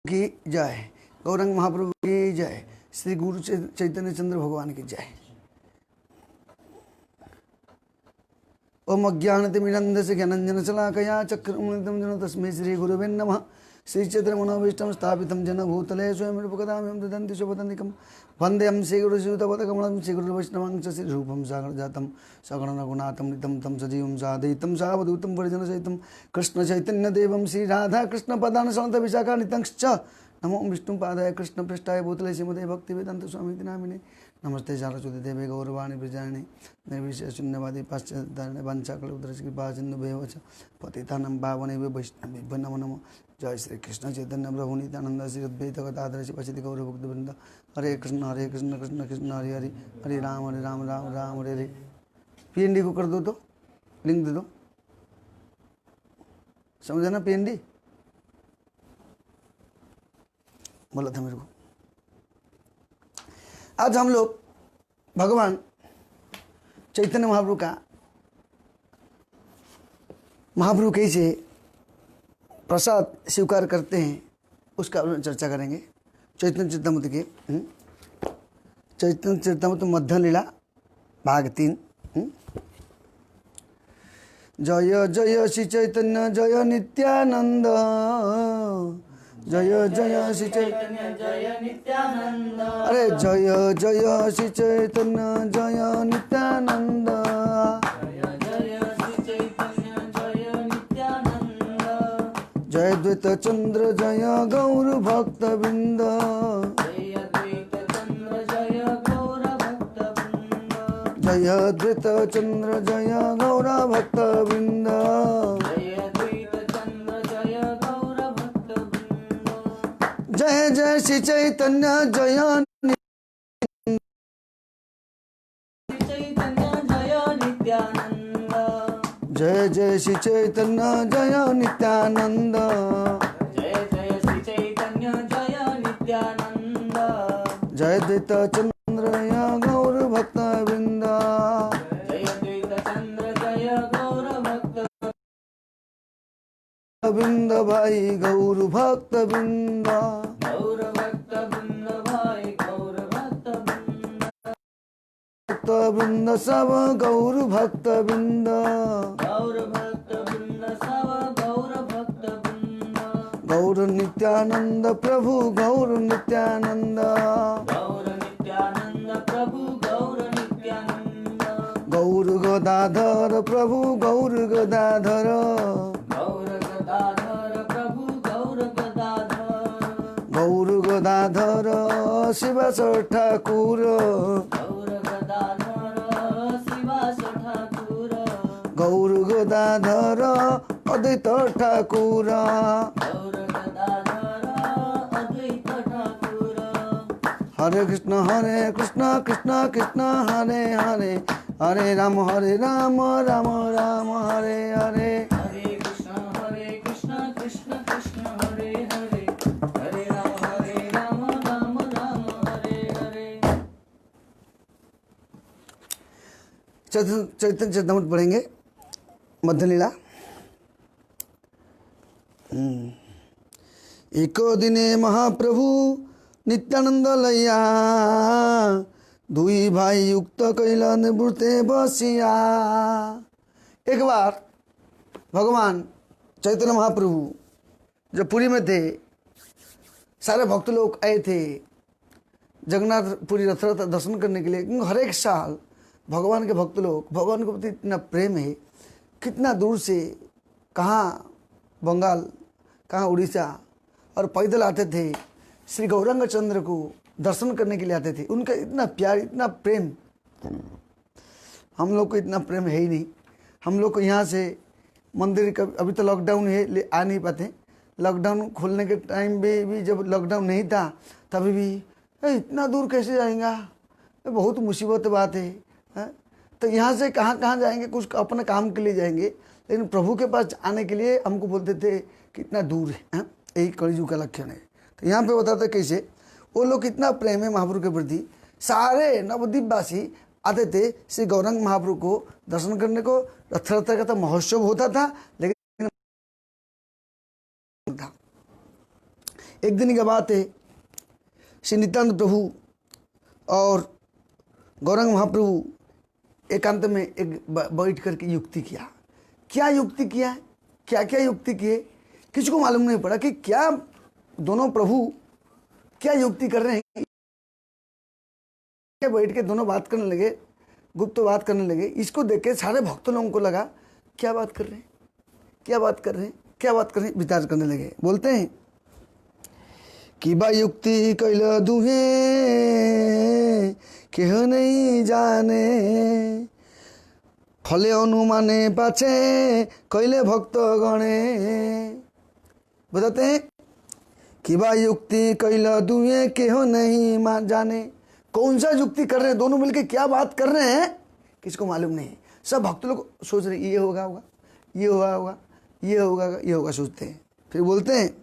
की जय, गौरंग महाप्रभु की जय, श्री गुरु चैतन्य चंद्र भगवान की जय। ओम अज्ञानतिमिरन्धस्य ज्ञानञ्जनशलाकया चक्रमुनितं जन तस्मै श्री गुरुवे नमः। श्री चैतन्यमनोभीष्टं स्थापितं जन भूतले स्वयं रूपकदामं ददन्ति स्वपदनिकं वन्देऽहं श्रीगुरुश्रीयुतपदकमलं श्रीगुरुवैष्णवं च श्रीरूपं सागरजातं सगुणरघुनाथं नितं तं सजीवं सादयितं सावधूतं परिजनसहितं कृष्णचैतन्यदेवं श्रीराधाकृष्णपदान् सनतविशाखानितंश्च नमो विष्णुपादाय कृष्णपृष्ठाय भूतले श्रीमते भक्तिवेदान्त स्वामी नामिने नमस्ते सारस्वती देवे गौरवाणी प्रजाने निर्विशेष शून्यवादी पाश्चात्य वंशाकल्पतरुकृपा सिन्धुभ्यो च पतितानां पावनेभ्यो वैष्णवेभ्यो नमो नमः। जय श्री कृष्ण चैतन्य प्रभु नित्यानंद श्री अद्वैत गदाधर शिवसति गौरभक्तवृंद। हरे कृष्ण कृष्ण कृष्ण हरे हरे, हरे राम राम राम हरे हरे। पीएनडी को कर दो तो लिंक दे दो, समझा ना? पीएनडी बोला था मेरे को। आज हम लोग भगवान चैतन्य महाप्रभु का महाप्रभु कैसे प्रसाद स्वीकार करते हैं उसका चर्चा करेंगे। चैतन्य चरितामृत के चैतन्य चरितामृत मध्य लीला भाग 3। जय जय श्री चैतन्य जय नित्यानंद, जय जय श्री चैतन्य जय नित्यानंद। अरे जय जय श्री चैतन्य जय नित्यानंद, जय द्वैत चंद्र जय गौर भक्त वृंद, जय द्वैत चंद्र जय गौर भक्त वृंद, जय द्वैत चंद्र जय गौर भक्त वृंद, जय द्वैत चंद्र जय गौर भक्त वृंद। जय जय श्री चैतन्य जय नित्यानंद, जय जय श्री चैतन्य जय नित्यानंद, जय जय श्री चैतन्य जय नित्यानंद, जय द्वैत चंद्र जय गौर भक्त वृंद, जय द्वैत चंद्र जय गौर भक्त वृंद। भाई गौर भक्त वृंद, गौर भक्त वृंद, भाई गौर भक्त वृंद, भक्त वृंद सब गौर भक्त वृंद, गौर भक्त वृंद सब गौर भक्त वृंद। गौर नित्यानंद प्रभु गौर नित्यानंद, गौर नित्यानंद प्रभु गौर नित्यानंद, गौर गदाधर प्रभु गौर गदाधर, गौर गदाधर प्रभु गौर गदाधर, गौर गदाधर शिवास ठाकुर, गौर गदाधर शिवास ठाकुर, गौर गदाधर अद्वैत ठाकुर, गौर गदाधर अद्वैत ठाकुर। हरे कृष्ण कृष्ण कृष्ण हरे हरे, हरे राम राम राम हरे हरे, हरे कृष्ण कृष्ण कृष्ण हरे हरे, हरे राम राम हरे हरे। चैतन्य चरितामृत पढ़ेंगे मध्य लीला। एको दिने महाप्रभु नित्यानंद लैया, दुई भाई युक्त कैला निवृत्ते बसिया। एक बार भगवान चैतन्य महाप्रभु जब पुरी में थे, सारे भक्त लोग आए थे जगन्नाथपुरी रथ दर्शन करने के लिए। हर एक साल भगवान के भक्त लोग, भगवान के प्रति इतना प्रेम है, कितना दूर से, कहाँ बंगाल, कहाँ उड़ीसा, और पैदल आते थे श्री गौरांग चंद्र को दर्शन करने के लिए आते थे। उनका इतना प्यार, इतना प्रेम हम लोग को इतना प्रेम है ही नहीं। हम लोग को यहाँ से मंदिर का अभी तो लॉकडाउन है, आ नहीं पाते। लॉकडाउन खोलने के टाइम भी जब लॉकडाउन नहीं था तभी भी इतना दूर कैसे जाएंगा, बहुत मुसीबत बात है। तो यहाँ से कहाँ कहाँ जाएंगे, कुछ अपने काम के लिए जाएंगे, लेकिन प्रभु के पास आने के लिए हमको बोलते थे कितना दूर है। यही कलियुग का लक्षण है। तो यहाँ पे बताते कैसे वो लोग कितना प्रेम है महाप्रभु के प्रति। सारे नवद्वीपवासी आते थे श्री गौरांग महाप्रभु को दर्शन करने को। रथ यात्रा का तो महोत्सव होता था, लेकिन था एक दिन की बात है, श्री नित्यानंद प्रभु और गौरांग महाप्रभु एकांत में एक बैठ करके युक्ति किया। क्या युक्ति किया है, क्या क्या युक्ति किए, किसी को मालूम नहीं पड़ा कि क्या दोनों प्रभु क्या युक्ति कर रहे हैं। बैठ के दोनों बात करने लगे, गुप्त बात करने लगे। इसको देख के सारे भक्त लोगों को लगा क्या बात कर रहे हैं, क्या बात कर रहे हैं, क्या बात कर रहे हैं, विचार करने लगे। बोलते हैं कि बा युक्ति कैल दुहे केह नहीं जाने, फले अनुमाने पाछे कैले भक्त गणे। बताते हैं कि बा युक्ति कैल दुहे केह नहीं जाने। कौन सा युक्ति कर रहे हैं दोनों मिलके, क्या बात कर रहे हैं, किसको मालूम नहीं। सब भक्त लोग सोच रहे ये होगा होगा, ये होगा होगा, ये होगा ये होगा, सोचते हैं। फिर बोलते हैं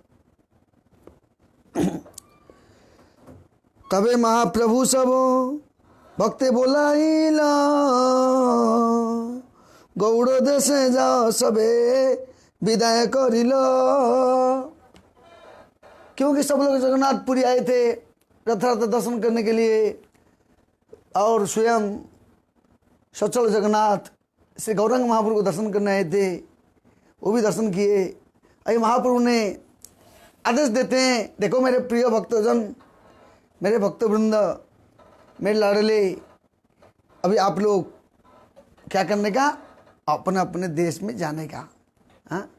तबे महाप्रभु सब भक्ते बोलाइला, गौड़ देशे जाओ सबे विदाय करिल। क्योंकि सब लोग जगन्नाथपुरी आए थे रथ दर्शन करने के लिए, और स्वयं सचल जगन्नाथ श्री गौरांग महाप्रभु को दर्शन करने आए थे, वो भी दर्शन किए। अरे महाप्रभु ने आदेश देते हैं, देखो मेरे प्रिय भक्तजन, मेरे भक्तवृंद, मेरे लाडले, अभी आप लोग क्या करने का, अपने अपने देश में जाने का। हाँ,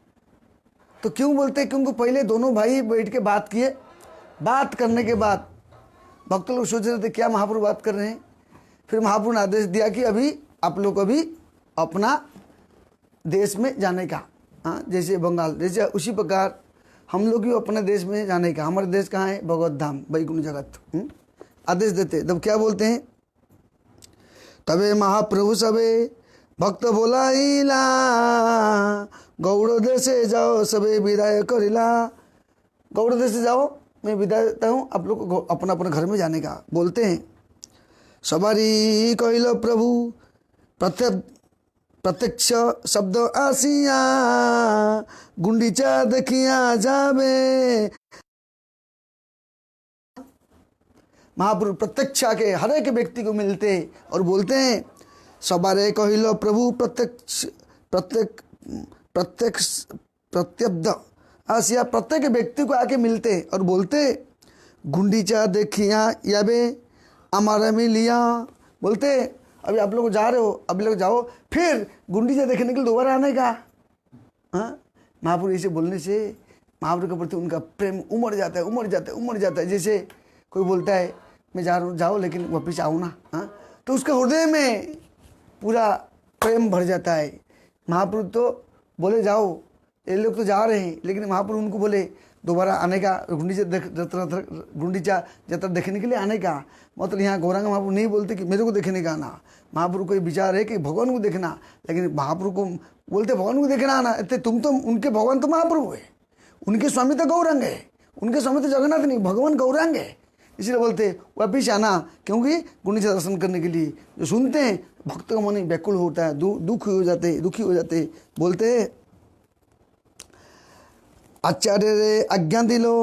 तो क्यों बोलते हैं, क्योंकि पहले दोनों भाई बैठ के बात किए। बात करने के बाद भक्त लोग सोच रहे थे क्या महाप्रभु बात कर रहे हैं। फिर महाप्रभु ने आदेश दिया कि अभी आप लोग को भी अपना देश में जाने का। हाँ, जैसे बंगाल, जैसे उसी प्रकार हम लोग भी अपने देश में जाने का। हमारे देश कहाँ है, भगवत धाम, वैकुंठ जगत। आदेश देते तब क्या बोलते हैं, तबे महाप्रभु सबे भक्त बोलाइला, गौड़ देशे जाओ सबे विदाय करिला। गौड़ देश से जाओ, मैं विदाय देता हूँ आप लोग को अपना अपना घर में जाने का। बोलते हैं सबारी कहलो प्रभु प्रत्यक्ष शब्द आसिया, गुंडीचा देखिया जावे। महाप्रभु प्रत्यक्ष आके हर एक व्यक्ति को मिलते और बोलते हैं सबारे कहलो प्रभु प्रत्यब्द आसिया, प्रत्येक व्यक्ति को आके मिलते और बोलते गुंडीचा देखिया याबे हमारा मिलिया। बोलते अभी आप लोग जा रहे हो, अभी लोग जाओ, फिर गुंडीचा देखने के लिए दोबारा आने का। हाँ, महाप्रभु ऐसे बोलने से महाप्रभु के प्रति उनका प्रेम उमड़ जाता है, उमड़ जाता है, उमड़ जाता है। जैसे कोई बोलता है मैं जा रहा हूँ, जाओ लेकिन वापिस आओ ना। हाँ, तो उसके हृदय में पूरा प्रेम भर जाता है। महाप्रभु तो बोले जाओ, ये लोग तो जा रहे हैं, लेकिन महाप्रभु उनको बोले दोबारा आने का, गुंडीचा यात्रा देखने के लिए आने का। मतलब यहाँ गौरांग महाप्रभु नहीं बोलते कि मेरे को देखने का आना। महाप्रभु को विचार है कि भगवान को देखना, लेकिन महाप्रभु को बोलते भगवान को देखना आना। इतने तुम तो उनके भगवान तो महाप्रभु है, उनके स्वामी तो गौरांग है, उनके स्वामी तो जगन्नाथ नहीं, भगवान गौरांग है। इसलिए बोलते वापिस आना, क्योंकि गुंडीचा दर्शन करने के लिए। जो सुनते हैं भक्त का मन व्याकुल होता है, दुखी हो जाते। बोलते आचार्य रे आज्ञा दिलो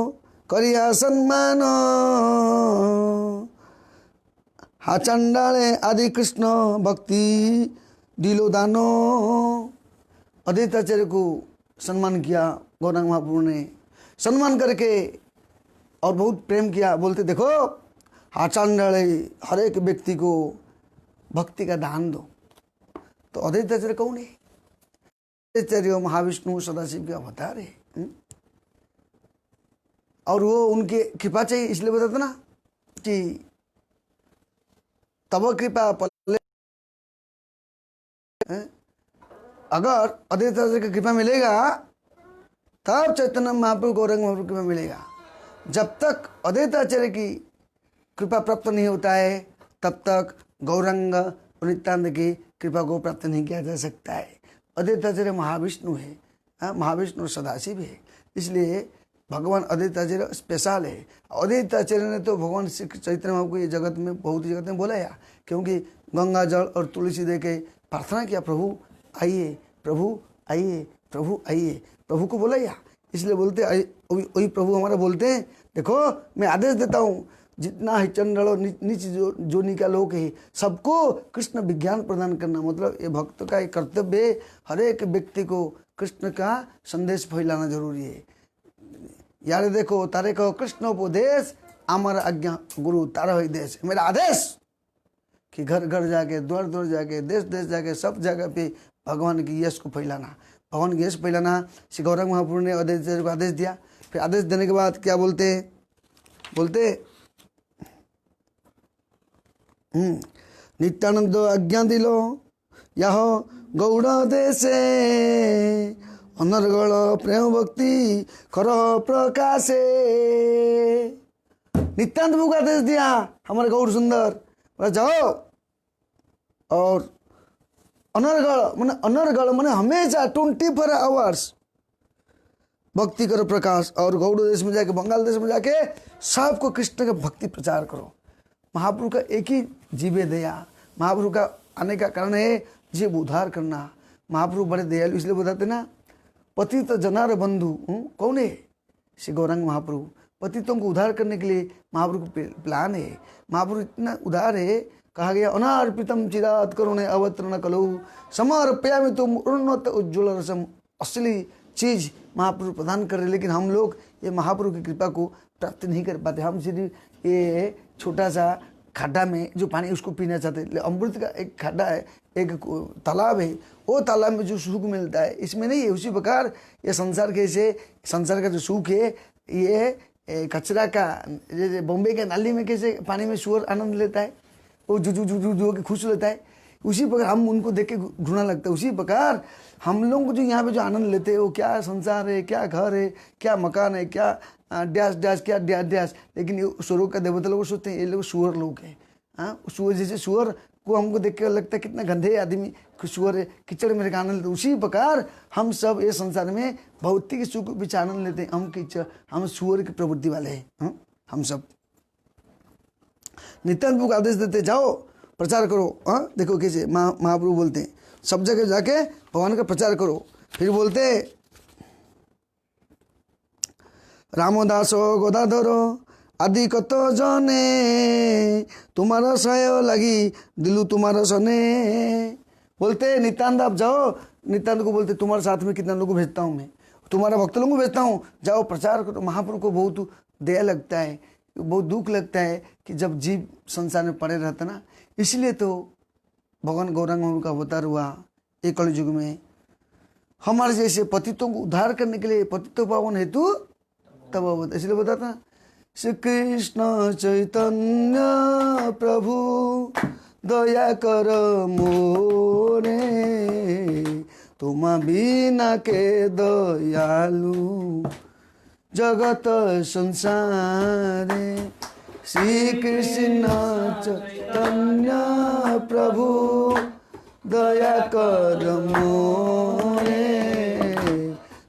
करिया सम्मान, हा चंडाले आदि कृष्ण भक्ति दिलो दानो। अद्वैताचार्य को सम्मान किया गौरांग महाप्रभु ने, सम्मान करके और बहुत प्रेम किया। बोलते देखो हा चंडाले, हर एक व्यक्ति को भक्ति का दान दो। तो अद्वैताचार्य कौन है? अद्वैताचार्य महाविष्णु सदाशिव के अवतार है। और वो उनके कृपा चाहिए, इसलिए बताते ना कि तब कृपा पले। अगर अद्वैताचार्य की कृपा मिलेगा तब चैतन्य महाप्रभु गौरांग महाप्रभु की कृपा मिलेगा। जब तक अद्वैताचार्य की कृपा प्राप्त नहीं होता है तब तक गौरांग और नित्यानंद की कृपा को प्राप्त नहीं किया जा सकता है। अद्वैताचार्य महाविष्णु है, महाविष्णु सदाशिव है, इसलिए भगवान अद्वैताचार्य स्पेशल है। अद्वैताचार्य ने तो भगवान श्री चैतन्य महाप्रभु को ये जगत में, बहुत ही जगत में बुलाया, क्योंकि गंगा जल और तुलसी दे के प्रार्थना किया, प्रभु आइए, प्रभु आइए, प्रभु आइए, प्रभु को बुलाया। इसलिए बोलते वही प्रभु हमारा बोलते हैं देखो मैं आदेश देता हूँ, जितना है चंडल और नीच जोनी का लोग है, सबको कृष्ण विज्ञान प्रदान करना, मतलब ये भक्त का एक कर्तव्य है। हर एक व्यक्ति को कृष्ण का संदेश फैलाना जरूरी है। यार देखो, तारे कहो कृष्ण उपदेश, अमर आज्ञा गुरु तारा ही देश। मेरा आदेश कि घर घर जाके, द्वार द्वार जाके, देश देश जाके, सब जगह पे भगवान की यश को फैलाना, भगवान की यश फैलाना। श्री गौरंग महाप्रभु ने आदेश दिया। फिर आदेश देने के बाद क्या बोलते नित्यानंद आज्ञा दिलो यह गौड़ देशे, अनर्गल प्रेम भक्ति कर प्रकाशे। नित्यानंद प्रभु का आदेश दिया हमारे गौड़ सुंदर, बोला जाओ और अनर्गल माने हमेशा 24 आवर्स भक्ति करो प्रकाश, और गौड़ देश में जाके, बंगाल देश में जाके सबको कृष्ण का भक्ति प्रचार करो। महाप्रभु का एक ही जीवे दया, महाप्रभु का आने का कारण है जीव उद्धार करना। महाप्रभु बड़े दयालु इसलिए बताते ना, पतित जनार बंधु कौन है? श्री गौरांग महाप्रभु। पतितों को उद्धार करने के लिए महाप्रभु को प्लान है। महाप्रभु इतना उदार है, कहा गया अनार्पितम चिरात करुणे अवतरण कलौ समर्पयामि तुम उन्नत उज्ज्वल रसम। असली चीज महाप्रभु प्रदान कर रहे, लेकिन हम लोग ये महाप्रभु की कृपा को प्राप्त नहीं कर पाते। हम सिर्फ ये छोटा सा खड्डा में जो पानी उसको पीना चाहते हैं। अमृत का एक खड्डा है, एक तालाब है, वो तालाब में जो सुख मिलता है इसमें नहीं है। उसी प्रकार ये संसार कैसे, संसार का जो सुख है ये कचरा का, जैसे बॉम्बे के नाली में कैसे पानी में सुअर आनंद लेता है, वो जू के खुश लेता है, उसी प्रकार हम उनको देख के घृणा लगता है। उसी प्रकार हम लोग को जो यहाँ पे जो आनंद लेते हैं वो क्या संसार है, क्या घर है, क्या मकान है, क्या डैश डैश, क्या डैश डैश। लेकिन ये स्वर्ग का देवता लोग सोचते हैं ये लोग सुअर लोग हैं। हाँ, सुअर जैसे सुअर को हमको देख के लगता है कितना गंदे आदमी सुअर है, कीचड़ में आनंद लेते। उसी प्रकार हम सब ये संसार में भौतिक सुख पीछे आनंद लेते हैं। हम कीचड़, हम सुअर की प्रवृत्ति वाले हैं। हम सब नित्यानंद को आदेश देते जाओ प्रचार करो। हाँ, देखो कैसे महाप्रभु बोलते हैं सब जगह जाके भगवान का प्रचार करो। फिर बोलते रामदास गदाधर आदि कत जने, तुम्हारा सहाय लगी दिलू तुम्हारा सने। बोलते नित्यानंद आप जाओ, नित्यानंद को बोलते तुम्हारे साथ में कितना लोगों को भेजता हूँ मैं, तुम्हारा भक्त लोगों को भेजता हूँ, जाओ प्रचार करो। महाप्रभु को बहुत दया लगता है, बहुत दुख लगता है कि जब जीव संसार में पड़े रहता ना। इसलिए तो भगवान गौरांग का अवतार हुआ एक कलयुग में, हमारे जैसे पतितों को उद्धार करने के लिए, पतितों पावन हेतु तब अवतार। इसलिए बताता श्री कृष्ण चैतन्य प्रभु दया कर मोरे, तुम बिना के दयालु जगत संसारे। श्री कृष्ण चैतन्य प्रभु दया कर मोरे,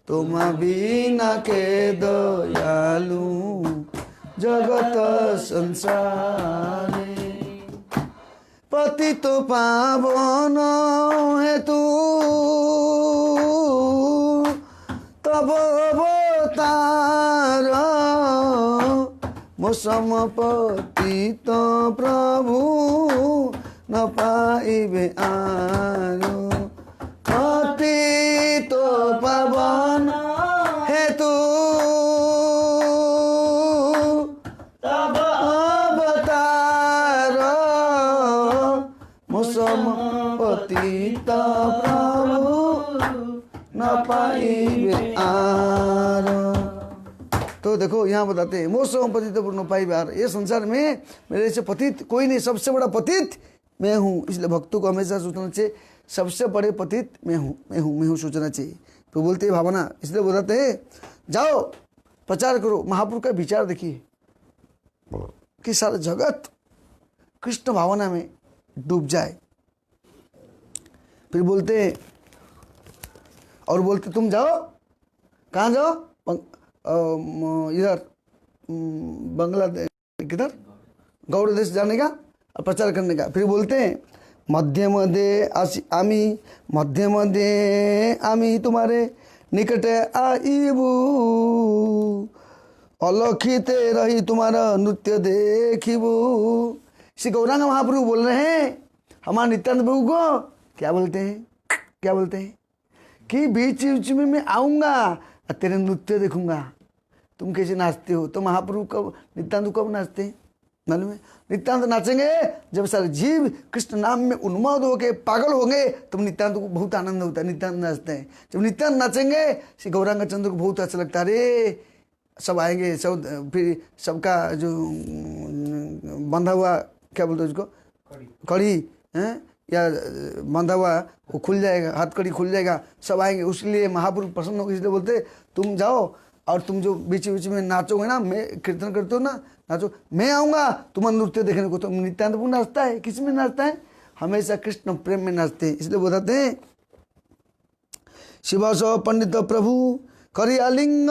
तुम बिना के दयालु जगत संसारे। पतित पावन हेतु तब अवतार, मोसम पतित प्रभु न पाइबे आरो। पतित पावन हेतु तब अवतार, मोसम पतित प्रभु न पाइबे आरो। तो देखो यहाँ बताते हैं मोसम पतित न पाइबे आरो। ये संसार में मेरे से पतित कोई नहीं, सबसे बड़ा पतित मैं हूँ। इसलिए भक्तों को हमेशा सोचना चाहिए सबसे बड़े पतित मैं हूँ सोचना चाहिए। तो बोलते हैं भावना, इसलिए बताते हैं जाओ प्रचार करो। महाप्रभु का विचार देखिए कि सारा जगत कृष्ण भावना में डूब जाए। फिर बोलते हैं और बोलते तुम जाओ, कहाँ जाओ? इधर बांग्लादेश, किधर गौड़ देश जाने का और प्रचार करने का। फिर बोलते हैं मध्य मध्य आमी तुम्हारे निकट आईबू, अलखिते रही तुम्हारा नृत्य देखिबू। श्री गौरांग महाप्रभु बोल रहे हैं हमारे नित्यानंद प्रभु को, क्या बोलते हैं, क्या बोलते हैं कि बीच बीच में मैं आऊँगा और तेरे नृत्य देखूंगा, तुम कैसे नाचते हो। तो महाप्रभु कब, नित्यानंद कब नाचते हैं मालूम है? नित्यानंद नाचेंगे जब सारे जीव कृष्ण नाम में उन्माद होके पागल होंगे, तब नित्यानंद को बहुत आनंद होता है, नित्यानंद नाचते हैं। जब नित्यानंद नाचेंगे श्री गौरांग चंद्र को बहुत अच्छा लगता है, अरे सब आएंगे, सब फिर सबका जो बंधा हुआ क्या बोलते हैं उसको, कड़ी हैं या बंधा हुआ वो खुल जाएगा, हाथ कड़ी खुल जाएगा, सब आएंगे। उसलिए महापुरुष प्रसन्न होकर इसलिए बोलते तुम जाओ और तुम जो बीच बीच में नाचोगे ना, मैं कीर्तन करते हो ना, नाचो, मैं आऊँगा तुम्हारा नृत्य देखने को। तो नित्यानंद प्रभु नाचता है, किस में नाचता है, हमेशा कृष्ण प्रेम में नाचते हैं। इसलिए बताते हैं शिवास पंडित प्रभु करी आलिंग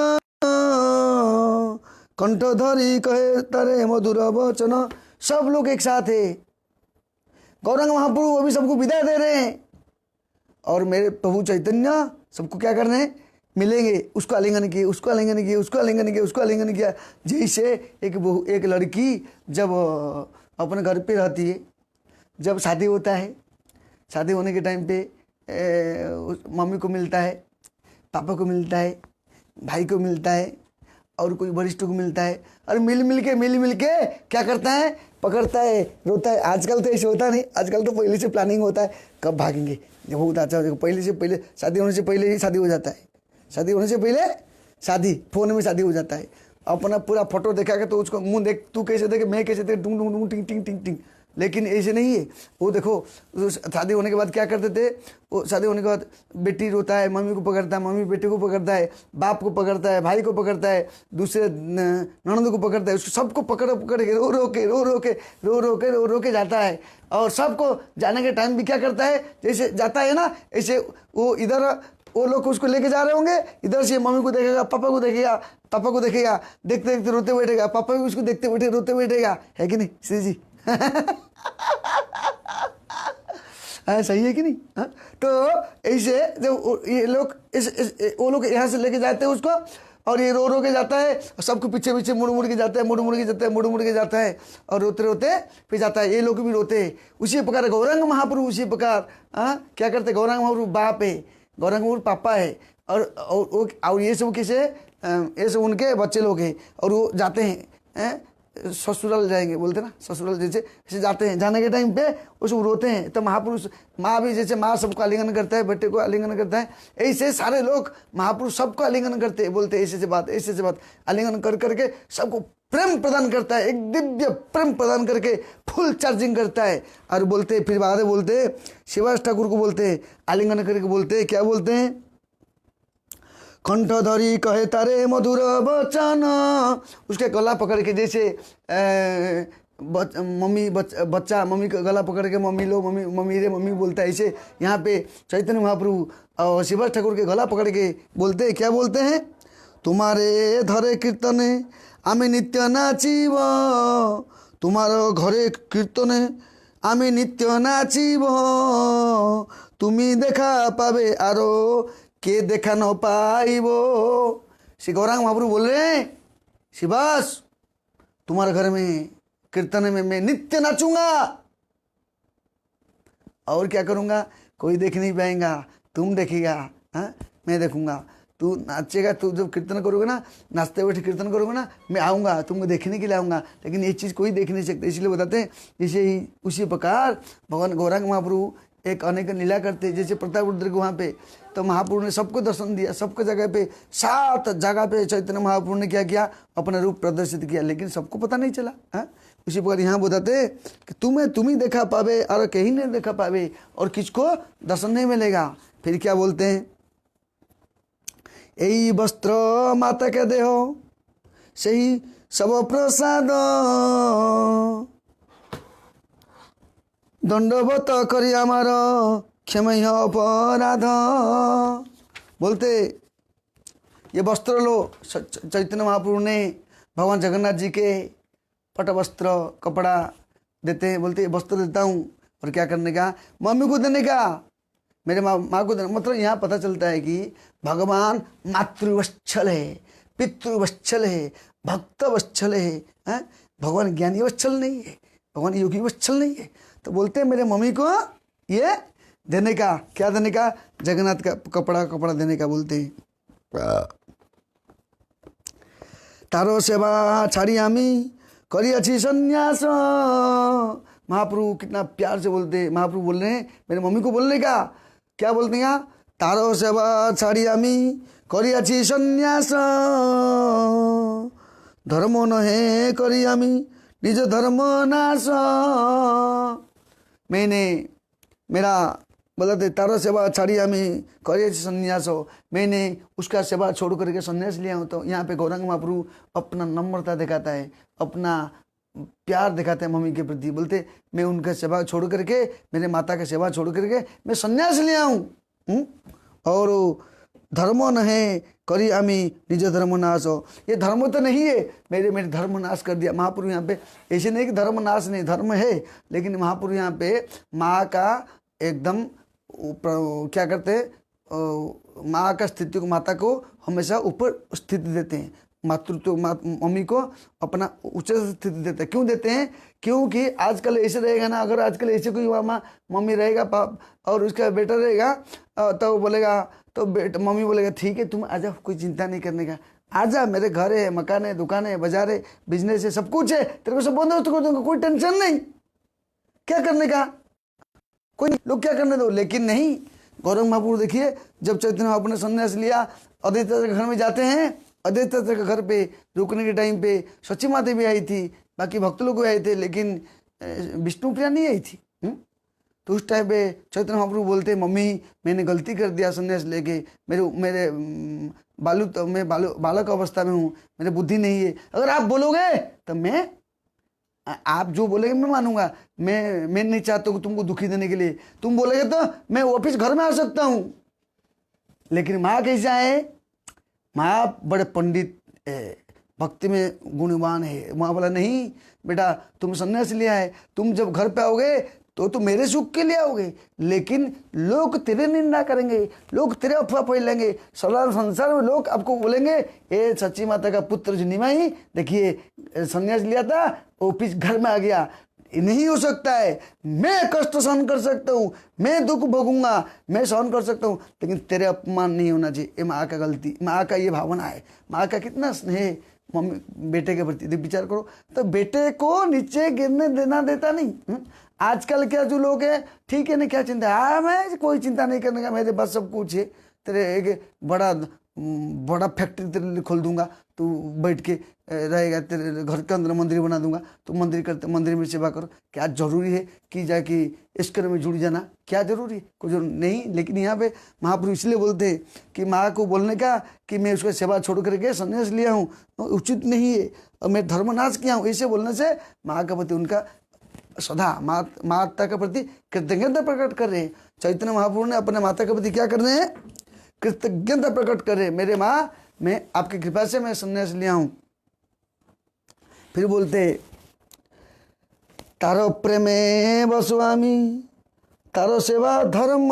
कंठ धरी कहे तारे मधुर वचन। सब लोग एक साथ है, गौरांग महाप्रभु अभी सबको विदाई दे रहे हैं और मेरे प्रभु चैतन्य सबको क्या कर रहे हैं, मिलेंगे, उसको आलिंगन किए, उसको आलिंगन किए, उसको आलिंगन किया, उसको आलिंगन किया। जैसे एक लड़की जब अपने घर पे रहती है, जब शादी होता है, शादी होने के टाइम पे मम्मी को मिलता है, पापा को मिलता है, भाई को मिलता है और कोई वरिष्ठ को मिलता है, और मिल के क्या करता है, पकड़ता है, रोता है। आजकल तो ऐसे होता नहीं, आजकल तो पहले से प्लानिंग होता है कब भागेंगे, जब बहुत अच्छा हो जाएगा, पहले शादी होने से पहले ही शादी हो जाता है, शादी होने से पहले शादी, फोन में शादी हो जाता है। अपना पूरा फोटो देखा के तो उसको मुंह देख, तू कैसे देखे, मैं कैसे देखे, टूंग टूंग टूंग टिंग टिंग टिंग टिंग। लेकिन ऐसे नहीं है, वो देखो शादी होने के बाद क्या करते थे, वो शादी होने के बाद बेटी रोता है, मम्मी को पकड़ता है, मम्मी बेटे को पकड़ता है, बाप को पकड़ता है, भाई को पकड़ता है, दूसरे ननद को पकड़ता है, उसको सबको पकड़ के रो रो के जाता है। और सबको जाने के टाइम भी क्या करता है, जैसे जाता है ना, ऐसे वो इधर वो लोग उसको लेके जा रहे होंगे, इधर से मम्मी को देखेगा, पापा को देखेगा, पापा को देखेगा, देखते देखते रोते बैठेगा, पापा भी उसको देखते बैठे रोते बैठेगा, है कि नहीं श्री जी? सही है कि नहीं? तो ऐसे जब ये लोग वो लोग यहाँ से लेके जाते हैं उसको, और ये रो के जाता है, सबको पीछे पीछे मुड़ के जाता है, मुड़ के जाता है और रोते रोते फिर जाता है। ये लोग भी रोते हैं। उसी प्रकार गौरांग महाप्रभु उसी प्रकार क्या करते, गौरांग महाप्रभु बाप है, गौरांग महाप्रभु पापा है, और ये सब किसे, ये सब उनके बच्चे लोग हैं, और वो जाते हैं ससुराल जाएंगे, बोलते ना ससुराल, जैसे जाते हैं, जाने के टाइम पे वो सब रोते हैं। तो महापुरुष, माँ भी जैसे माँ सबको आलिंगन करता है, बेटे को आलिंगन करता है, ऐसे सारे लोग महापुरुष सबको आलिंगन करते हैं, बोलते ऐसे से बात आलिंगन कर करके सबको प्रेम प्रदान करता है, एक दिव्य प्रेम प्रदान करके फुल चार्जिंग करता है। और बोलते फिर बाद में बोलते शिवास ठाकुर को बोलते हैं, आलिंगन करके बोलते क्या बोलते हैं, कंठ धरी कहे तारे मधुर वचन। उसके गला पकड़ के, जैसे बच्चा मम्मी का गला पकड़ के मम्मी लो, मम्मी रे मम्मी बोलता है, ऐसे यहाँ पे चैतन्य महाप्रभु और शिवास ठाकुर के गला पकड़ के बोलते क्या बोलते हैं, तुम्हारे धरे कीर्तने आमी नित्य नाचिब, तुम्हारो घरे कीर्तने आमी नित्य नाचिब, तुमी देखा पावे आरो के देखा न पाइबो। श्री गौरांग महाप्रभु बोल रहे हैं, शिवास तुम्हारे घर में कीर्तन में मैं नित्य नाचूंगा, और क्या करूंगा, कोई देख नहीं पाएगा, तुम देखेगा, मैं देखूंगा, तू नाचेगा, तू जब कीर्तन करोगे ना, नाचते बैठे कीर्तन करोगे ना, मैं आऊँगा, तुमको देखने के लिए आऊँगा। लेकिन ये चीज़ कोई देख नहीं सकते, इसलिए बताते हैं जैसे ही उसी प्रकार भगवान गौरांग महाप्रभु एक अनेक लीला करते, जैसे प्रताप रुद्र के वहाँ पे, तो महाप्रभु ने सबको दर्शन दिया, सबको जगह पे 7 जगह पे चैतन्य महाप्रभु ने क्या किया, अपना रूप प्रदर्शित किया, लेकिन सबको पता नहीं चला। उसी प्रकार यहाँ बताते कि तुम ही देखा पावे और कहीं नहीं देखा पावे, और किसको दर्शन नहीं मिलेगा। फिर क्या बोलते हैं, यही वस्त्र माता के देहो सही सब प्रसाद, दंडवत करी आमार क्षमय अपराध। बोलते ये वस्त्र लो, चैतन्य महाप्रभु ने भगवान जगन्नाथ जी के पट वस्त्र कपड़ा देते हैं, बोलते वस्त्र देता हूँ, और क्या करने का, मम्मी को देने का, मेरे माँ को देने। मतलब यहाँ पता चलता है कि भगवान मातृवत्सल है, पितृवत्सल है, भक्त वत्सल है, भगवान ज्ञानी वत्सल नहीं है, भगवान योगी वत्सल नहीं है। तो बोलते हैं मेरे मम्मी को ये देने का, क्या देने का, जगन्नाथ का कपड़ा देने का बोलते हैं। तारो सेवा छाड़ी आमी करियाछि सन्यास। महाप्रभु कितना प्यार से बोलते हैं, महाप्रभु बोल रहे हैं मेरे मम्मी को बोलने का, क्या बोलते हैं, तारो सेवा छाड़ी आमी करियाछि सन्यास, धर्म नहे करी आमी निज धर्म नाश। मैंने मेरा बोलते तारो सेवा छाड़ी हमें करे संन्यास हो, मैंने उसका सेवा छोड़ करके संन्यास लिया हूँ। तो यहाँ पे गौरांग महाप्रभु अपना नम्रता दिखाता है, अपना प्यार दिखाते हैं मम्मी के प्रति। बोलते मैं उनका सेवा छोड़ करके, मेरे माता का सेवा छोड़ करके मैं संन्यास लिया हूँ। और धर्म न है करी आमी निज धर्म नाश हो, ये धर्म तो नहीं है, मेरे धर्म नाश कर दिया। महाप्रभु यहाँ पे ऐसे नहीं कि धर्म नाश नहीं, धर्म है, लेकिन महाप्रभु यहाँ पे माँ का एकदम क्या करते हैं, माँ का स्थिति को, माता को हमेशा ऊपर स्थिति देते हैं, मातृत्व मम्मी को अपना उच्च स्थिति देते हैं। क्यों देते हैं, क्योंकि आजकल ऐसे रहेगा ना, अगर आजकल ऐसे कोई माँ मम्मी रहेगा और उसका बेटा रहेगा तो बोलेगा, तो बेटा मम्मी बोलेगा ठीक है तुम आ जाओ, कोई चिंता नहीं करने का, आजा, मेरे घर है, मकान है, दुकान है, बाजार है, बिजनेस है, सब कुछ है, तेरे को सब बंदोबस्त कर दूंगा, कोई टेंशन नहीं, क्या करने का, कोई नहीं, लोग क्या करने दो। लेकिन नहीं, गौरंग महाप्रभु देखिए जब चैतन्य महाप्रभु ने संन्यास लिया, अद्वैत के घर में जाते हैं, अद्वैत के घर पे रुकने के टाइम पे सची माता भी आई थी, बाकी भक्त लोग भी आए थे, लेकिन विष्णु प्रिया नहीं आई थी। तो उस टाइम पे चैतन्य महाप्रभु बोलते मम्मी मैंने गलती कर दिया संन्यास लेके, मेरे मैं बालक अवस्था में हूँ, मेरे बुद्धि नहीं है, अगर आप बोलोगे तो मैं, आप जो बोलेंगे मैं मानूंगा, मैं नहीं चाहता हूँ तुमको दुखी देने के लिए, तुम बोलेगे तो मैं वापिस घर में आ सकता हूँ। लेकिन माँ कैसा है, माँ बड़े पंडित है, भक्ति में गुणवान है। माँ बोला नहीं बेटा तुम संन्यास लिया है, तुम जब घर पे आओगे तो मेरे सुख के लिए आओगे, लेकिन लोग तेरे निंदा करेंगे, लोग तेरे अफवाह फैलाएंगे, सारा संसार में लोग आपको बोलेंगे ये सच्ची माता का पुत्र जो निमाई देखिए संन्यास लिया था वो फिर घर में आ गया, नहीं हो सकता है, मैं कष्ट सहन कर सकता हूँ, मैं दुख भोगूंगा, मैं सहन कर सकता हूँ, लेकिन तेरे अपमान नहीं होना चाहिए। ये माँ का गलती, माँ का ये भावना है, माँ का कितना स्नेह मम्मी बेटे के प्रति, विचार करो। तो बेटे को नीचे गिरने देना देता नहीं। आजकल क्या जो लोग हैं, ठीक है ना, क्या चिंता है, मैं कोई चिंता नहीं करने का, मेरे पास सब कुछ है, तेरे एक बड़ा फैक्ट्री तेरे लिए खोल दूंगा, तू बैठ के रहेगा, तेरे घर के अंदर मंदिर बना दूंगा, तो मंदिर में सेवा करो। क्या जरूरी है कि जाके इश्कर में जुड़ जाना, क्या जरूरी है, कोई जरूरी नहीं। लेकिन यहाँ पे महाप्रभु इसलिए बोलते हैं कि माँ को बोलने का कि मैं उसका सेवा छोड़ करके संन्यास लिया हूँ उचित नहीं है, और मैं धर्मनाश किया हूँ, ऐसे बोलने से माँ का प्रति उनका सदा माता के प्रति कृतज्ञता प्रकट कर रहे हैं। चैतन्य महाप्रभु ने अपने माता के प्रति क्या कर रहे हैं, कृतज्ञता प्रकट कर रहे हैं, मेरे माँ मैं आपकी कृपा से मैं संन्यास लिया हूं। फिर बोलते तारो प्रेमे बसवामी तारो सेवा धर्म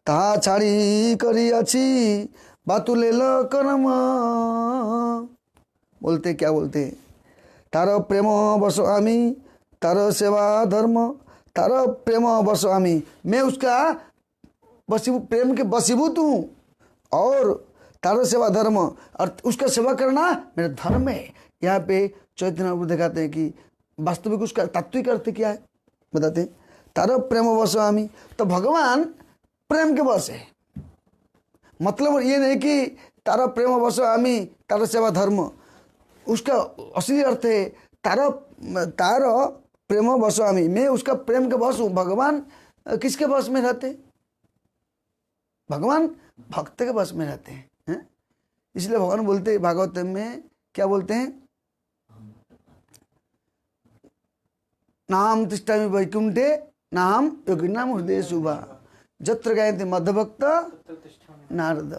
ता छाड़ी करी अच्छी बातुले लो कर्म। बोलते क्या बोलते, तारो प्रेम बसवामी तारो सेवा धर्म, तारो प्रेम बसवामी, मैं उसका प्रेम के वशीभूत हूँ, और तारो सेवा धर्म, और उसका सेवा करना मेरा धर्म है। यहाँ पे चैतन्य महाप्रभु दिखाते हैं कि वास्तविक उसका तात्विक अर्थ क्या है, बताते हैं तारो प्रेम वसवामी, तो भगवान प्रेम के वश है, मतलब ये नहीं कि तारो प्रेम वसवामी तारो सेवा धर्म, उसका असली अर्थ है तारो प्रेम वसवामी, मैं उसका प्रेम के वश हूँ। भगवान किसके वश में रहते, भगवान भक्त के वश में रहते हैं, इसलिए भगवान बोलते हैं भागवत में, क्या बोलते हैं, नाम तिष्ठामि वैकुंठे नाम योगिनाम हृदय शुभा जत्र गायन्ति मध्यभक्त नारद,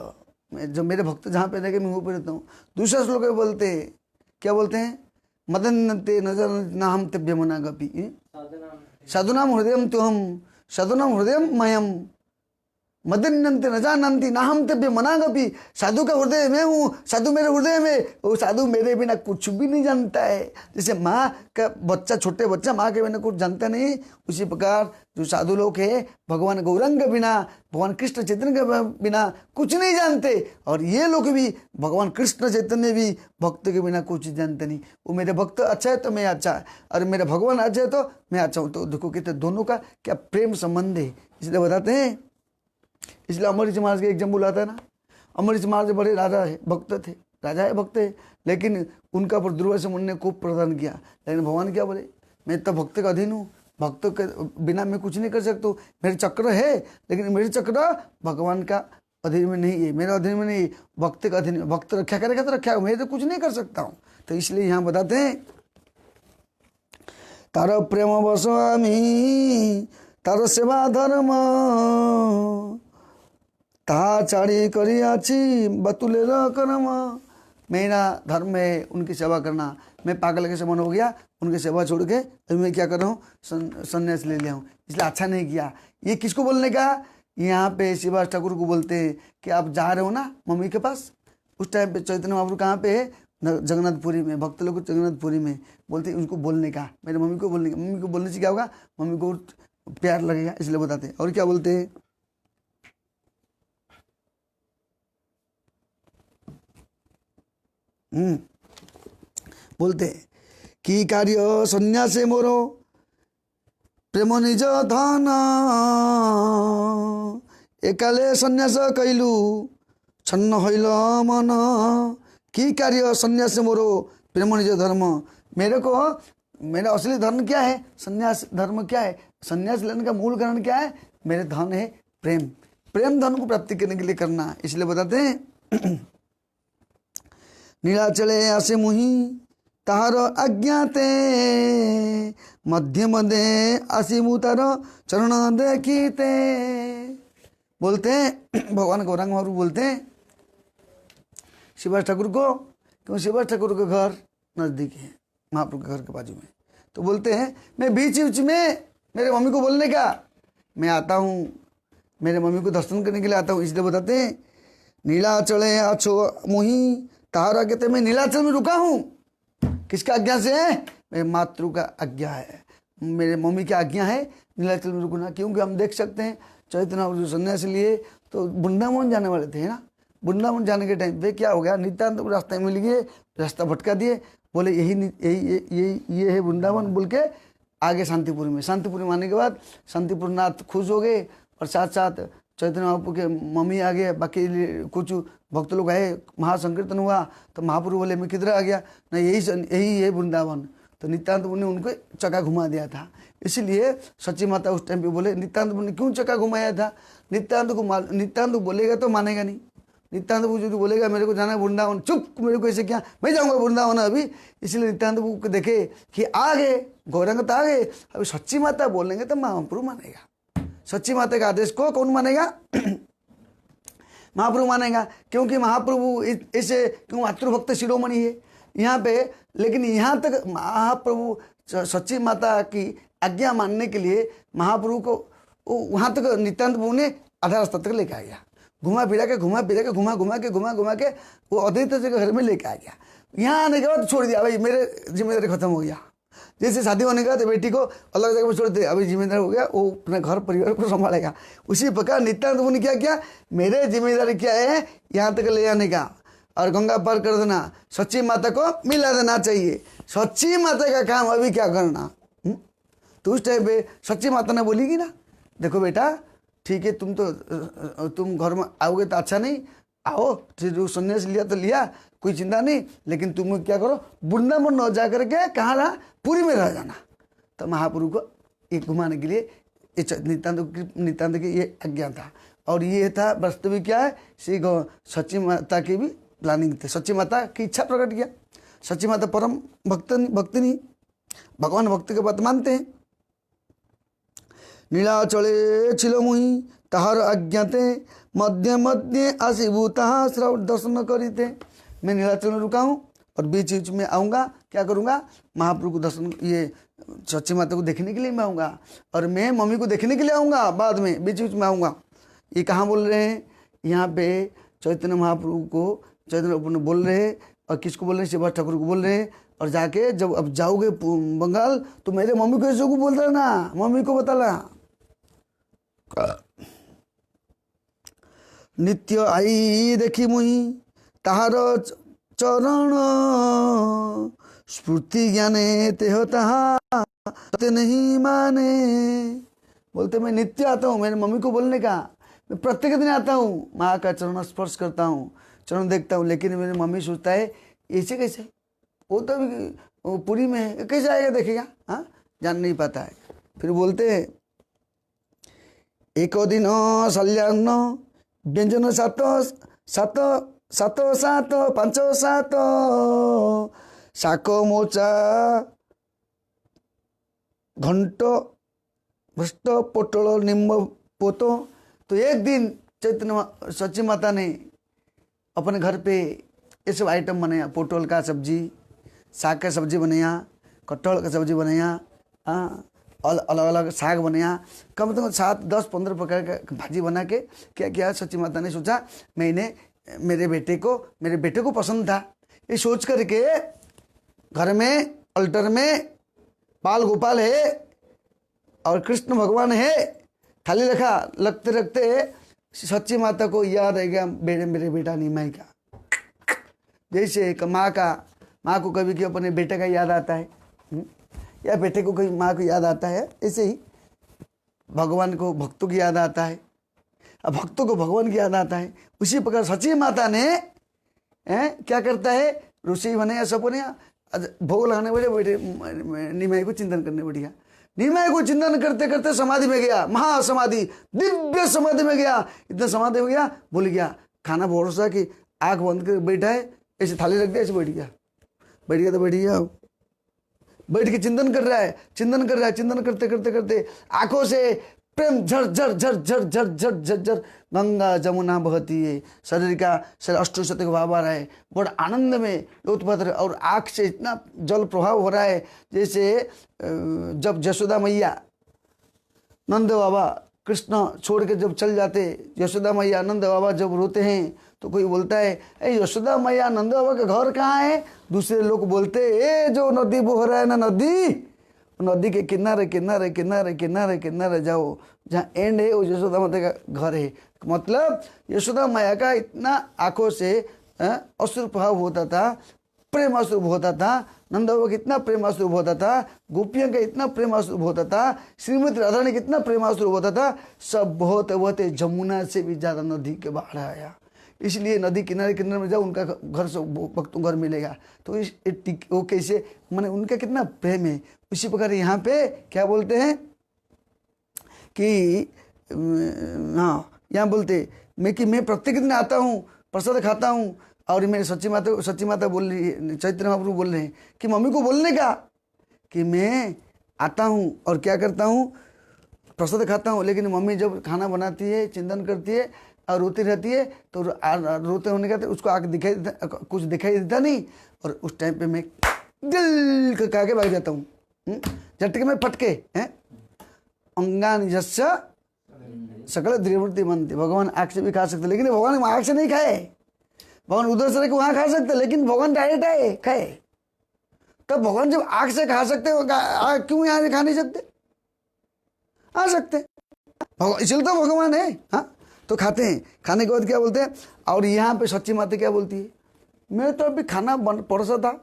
जो मेरे भक्त जहाँ पे रहेंगे मैं वहीं पे रहता हूँ। दूसरा श्लोक में बोलते हैं, क्या बोलते हैं, मदन्नते नजर नाम तभ्य मना गपी साधुनाम हृदय तुहम साधुनाम हृदय मयम मदन्यन्ते न जानन्ति ना हम तब्य मनागपि। साधु का हृदय मैं हूँ, साधु मेरे हृदय में, वो साधु मेरे बिना कुछ भी नहीं जानता है। जैसे माँ का बच्चा, छोटे बच्चा माँ के बिना कुछ जानता नहीं, उसी प्रकार जो साधु लोग है भगवान गौरंग के बिना, भगवान कृष्ण चैतन्य के बिना कुछ नहीं जानते। और ये लोग भी भगवान कृष्ण चैतन्य भी भक्त के बिना कुछ जानते नहीं। वो मेरे भक्त अच्छा है तो मैं अच्छा, और मेरे भगवान अच्छा है तो मैं अच्छा हूँ। तो देखो कहते दोनों का क्या प्रेम संबंध है, इसलिए बताते हैं। इसलिए अमरीश महाराज का एग्जाम्पल आता है ना, अमरीश महाराज बड़े राजा है, भक्त थे, राजा है, भक्त है, लेकिन उनका पर दुर्वासा मुनि ने खूब प्रदान किया। लेकिन भगवान क्या बोले, मैं तो भक्त का अधीन हूँ, भक्त के बिना मैं कुछ नहीं कर सकता हूँ। मेरे चक्र है, लेकिन मेरे चक्र भगवान का अधीन में नहीं है, मेरा अधीन में नहीं, भक्त का अधीन। भक्त रक्षा करेगा तो रक्षा, मैं तो कुछ नहीं कर सकता हूँ। तो इसलिए यहाँ बताते हैं, तार प्रेम बस आमी तार सेवा धर्म ता चाड़ी करी आची बतुले कर्म। मेरा धर्म है उनकी सेवा करना। मैं पागल के समान हो गया, उनकी सेवा छोड़ के अभी मैं क्या कर रहा हूँ, संन्यास ले लिया हूँ, इसलिए अच्छा नहीं किया। ये किसको बोलने का, यहाँ पे शिवास ठाकुर को बोलते हैं कि आप जा रहे हो ना मम्मी के पास। उस टाइम पे चैतन्य महाप्रभु कहाँ पे है, जगन्नाथपुरी में, भक्त लोग जगन्नाथपुरी में बोलते हैं उनको बोलने का, मेरे मम्मी को बोलने का। मम्मी को बोलने से क्या होगा, मम्मी को प्यार लगेगा, इसलिए बताते हैं। और क्या बोलते हैं, बोलते कि कार्य सन्यासे मोरो प्रेम निज धन एकाले सन्यास कैलु छन्न होइल मन। कि कार्य सन्यास मोरो प्रेम निज धर्म, मेरे को मेरा असली धर्म क्या है, सन्यास धर्म क्या है, सन्यास लेने का मूल कारण क्या है, मेरे धन है प्रेम। प्रेम धन को प्राप्ति करने के लिए करना, इसलिए बताते हैं नीलाचले आसे मुहि ताहार आज्ञाते मध्य मदे आसिमु तार चरण देखीते। बोलते हैं भगवान गौरांग महाप्रभु बोलते हैं शिवास ठाकुर को, क्यों शिवास ठाकुर का घर नज़दीक है महाप्रभु के घर के बाजू में। तो बोलते हैं मैं बीच बीच में मेरे मम्मी को बोलने का, मैं आता हूँ, मेरे मम्मी को दर्शन करने के लिए आता हूँ। इसलिए बताते हैं नीलाचले आछो मुहि ताहार आज्ञा, मैं नीलाचल में रुका हूँ, किसका आज्ञा से है, मेरे मातृ का आज्ञा है, मेरे मम्मी की आज्ञा है नीलाचल में रुकना। क्योंकि हम देख सकते हैं चैतन्य संन्यास लिए तो वृंदावन जाने वाले थे ना, वृंदावन जाने के टाइम पे क्या हो गया, नित्यानंद को रास्ते में मिल गए, रास्ता भटका दिए, बोले ये है वृंदावन बोल के आगे शांतिपुर में। शांतिपुर में आने के बाद शांतिपुर नाथ खुश हो गए, और साथ साथ चैतन्य महाप्रभु के मम्मी आ गए, बाकी कुछ भक्त लोग आए, महासंकीर्तन हुआ। तो महाप्रभु बोले मैं किधर आ गया, ना यही है वृंदावन। तो नित्यानंद मुनि ने उनको चक्का घुमा दिया था। इसलिए सच्ची माता उस टाइम पे बोले नित्यानंद मुनि क्यों चक्का घुमाया था, नित्यानंद बोलेगा तो मानेगा नहीं। नित्यानंद जो बोलेगा मेरे को जाना है वृंदावन, चुप, मेरे को ऐसे क्या, मैं जाऊँगा वृंदावन अभी। इसलिए नित्यानंद को देखे कि आ गए गौरंग तो आ गए, अभी सच्ची माता बोलेंगे तो महाप्रभु मानेगा। सच्ची माता का आदेश को कौन मानेगा, महाप्रभु मानेगा, क्योंकि महाप्रभु ऐसे क्यों मातृभक्त शिरोमणि है यहाँ पे। लेकिन यहाँ तक महाप्रभु सच्ची माता की आज्ञा मानने के लिए महाप्रभु को वहाँ तक नित्यानंद प्रभु ने आधा रास्ता तक लेके आ गया, घुमा फिरा के घुमा के वो अद्वैत के घर में लेके आ गया। यहाँ आने के बाद छोड़ दिया, भाई मेरे जिम्मेदारी खत्म हो गया। जैसे शादी होने का तो बेटी को अलग जगह पर छोड़ दे, अभी जिम्मेदार हो गया, वो अपने घर परिवार को संभालेगा। उसी प्रकार नित्यानंद प्रभु ने क्या किया, मेरे जिम्मेदारी क्या है यहाँ तक ले आने का और गंगा पार कर देना, सच्ची माता को मिला देना चाहिए। सच्ची माता का काम अभी क्या करना। तो उस टाइम पे सच्ची माता ने बोलेगी ना, देखो बेटा ठीक है, तुम घर में आओगे तो अच्छा नहीं, आओ जो संन्यास लिया तो लिया, कोई चिंता नहीं, लेकिन तुम क्या करो वृंदावन न जा करके कहाँ रहा, पुरी में रह जाना। तो महाप्रभु को एक घुमाने के लिए नित्यानंद की ये आज्ञा था। और ये था वास्तविक क्या है, श्री सच्ची माता की भी प्लानिंग थी, सच्ची माता की इच्छा प्रकट किया। सच्ची माता परम भक्तिनी, भगवान भक्त के बात मानते हैं। नीलाचले छिलो मुहि ताहार आज्ञाते मध्य मध्य आसिबु ताहा श्रव दर्शन करीते। मैं नीलाचल में रुका हूँ और बीच बीच में आऊँगा, क्या करूँगा, महाप्रभु को दर्शन, ये सच्ची माता को देखने के लिए मैं आऊँगा, और मैं मम्मी को देखने के लिए आऊँगा बाद में, बीच बीच में आऊँगा। ये कहाँ बोल रहे हैं? यहाँ पे चैतन्य महाप्रभु को चैतन्य प्रभु बोल रहे हैं। और किसको बोल रहे हैं? शिवा ठाकुर को बोल रहे हैं। और जाके जब अब जाओगे बंगाल तो मेरे मम्मी को ऐसे को बोल रहा ना, मम्मी को बताना। नित्य आई देखी मुई ताहार चरण, स्फूर्ति ज्ञाने तेह तहा ते नहीं माने। बोलते मैं नित्य आता हूँ, मेरे मम्मी को बोलने का, मैं प्रत्येक दिन आता हूँ, माँ का चरण स्पर्श करता हूँ, चरण देखता हूँ। लेकिन मेरी मम्मी सोचता है ऐसे कैसे, वो तो अभी पुरी में है, कैसे आएगा देखेगा, हाँ जान नहीं पाता है। फिर बोलते हैं एक दिन सल्यान्न व्यंजन सात सात सात सात पांच सात शाक मोचा घंट भ्रष्ट पोटल निम्ब पोतो। तो एक दिन चैतन्य सची माता ने अपने घर पे ये सब आइटम बनाया, पोटल का सब्जी, साग का सब्जी बनाया, कटहल का सब्जी बनाया, अलग अलग साग बनाया, कम से कम 7, 10, 15 प्रकार का भाजी बना के क्या किया, सची माता ने सोचा मैंने मेरे बेटे को पसंद था, ये सोच करके घर में अल्टर में बाल गोपाल है और कृष्ण भगवान है, थाली रखा, लगते रखते सच्ची माता को याद है गया मेरे बेटा निमाई का। जैसे माँ को कभी अपने बेटे का याद आता है, या बेटे को कभी माँ को याद आता है, ऐसे ही भगवान को भक्तों की याद आता है, अब भक्तों को भगवान की याद आता है। उसी प्रकार सच्ची माता ने क्या करता है, रसोई बनाया, सब बनाया, भोग लगाने बढ़िया, बेटे निमाई को चिंतन करने बढ़िया। निमाई को चिंतन करते करते समाधि में गया, महासमाधि, दिव्य समाधि में गया। इतना समाधि में गया, भूल गया खाना, भरोसा कि आंख बंद कर बैठा है, ऐसे थाली रख दिया, ऐसे बैठ गया तो बैठ गया, बैठ के चिंतन कर रहा है, चिंतन करते करते करते आंखों से प्रेम झर झर झर झर झर झर झर झर गंगा जमुना बहती है, शरीर अष्टोशत भाव आ रहा है, बड़ा आनंद में उत्पन्न है। और आँख से इतना जल प्रभाव हो रहा है जैसे जब यशोदा मैया नंद बाबा कृष्ण छोड़ के जब चल जाते, यशोदा मैया नंद बाबा जब रोते हैं तो कोई बोलता है ए यशोदा मैया नंद बाबा का घर कहाँ है, दूसरे लोग बोलते ए जो नदी बह रहा है ना, नदी के किनारे किनारे किनारे किनारे किनारे जाओ, जहाँ एंड है वो यशोदा माता का घर है। मतलब यशोदा मैया का इतना आंखों से अश्रु प्रभाव होता था, प्रेम अश्रु होता था, नंद बाबा का इतना प्रेम अश्रु होता था, गोपियों का इतना प्रेम अश्रु होता था, श्रीमती राधा ने कितना प्रेम अश्रु होता था, सब बहुत जमुना से भी ज्यादा नदी के बाढ़ आया। इसलिए नदी किनारे किनारे में जाओ, उनका घर से भक्तों घर मिलेगा। तो इस वो कैसे माने उनका कितना प्रेम है। उसी प्रकार यहाँ पे क्या बोलते हैं कि हाँ, यहाँ बोलते मैं प्रत्येक दिन आता हूँ, प्रसाद खाता हूँ। और मेरे सच्ची माता बोल रही है, चैतन्य महाप्रभु बोल रहे हैं कि मम्मी को बोलने का कि मैं आता हूँ और क्या करता हूँ, प्रसाद खाता हूँ। लेकिन मम्मी जब खाना बनाती है, चिंतन करती है और रोती रहती है, तो रोते होने का तो उसको कुछ दिखाई देता नहीं। और उस टाइम पे मैं दिल का कह के भाग जाता हूँ, झटके में फटके हैं। अंगान जस्य सकल दृढ़वृत्ति बनती। भगवान आँख से भी खा सकते, लेकिन भगवान आँख से नहीं खाए, भगवान उधर से वहाँ खा सकते, लेकिन भगवान डायरेक्ट आए खाए। तब भगवान जब आँख से खा सकते क्यों यहाँ से खा नहीं सकते, आ सकते, इसलिए तो भगवान है। हाँ, तो खाते हैं। खाने के बाद क्या बोलते हैं, और यहाँ पे सच्ची माता क्या बोलती है, मेरे तो अभी खाना परोसा था,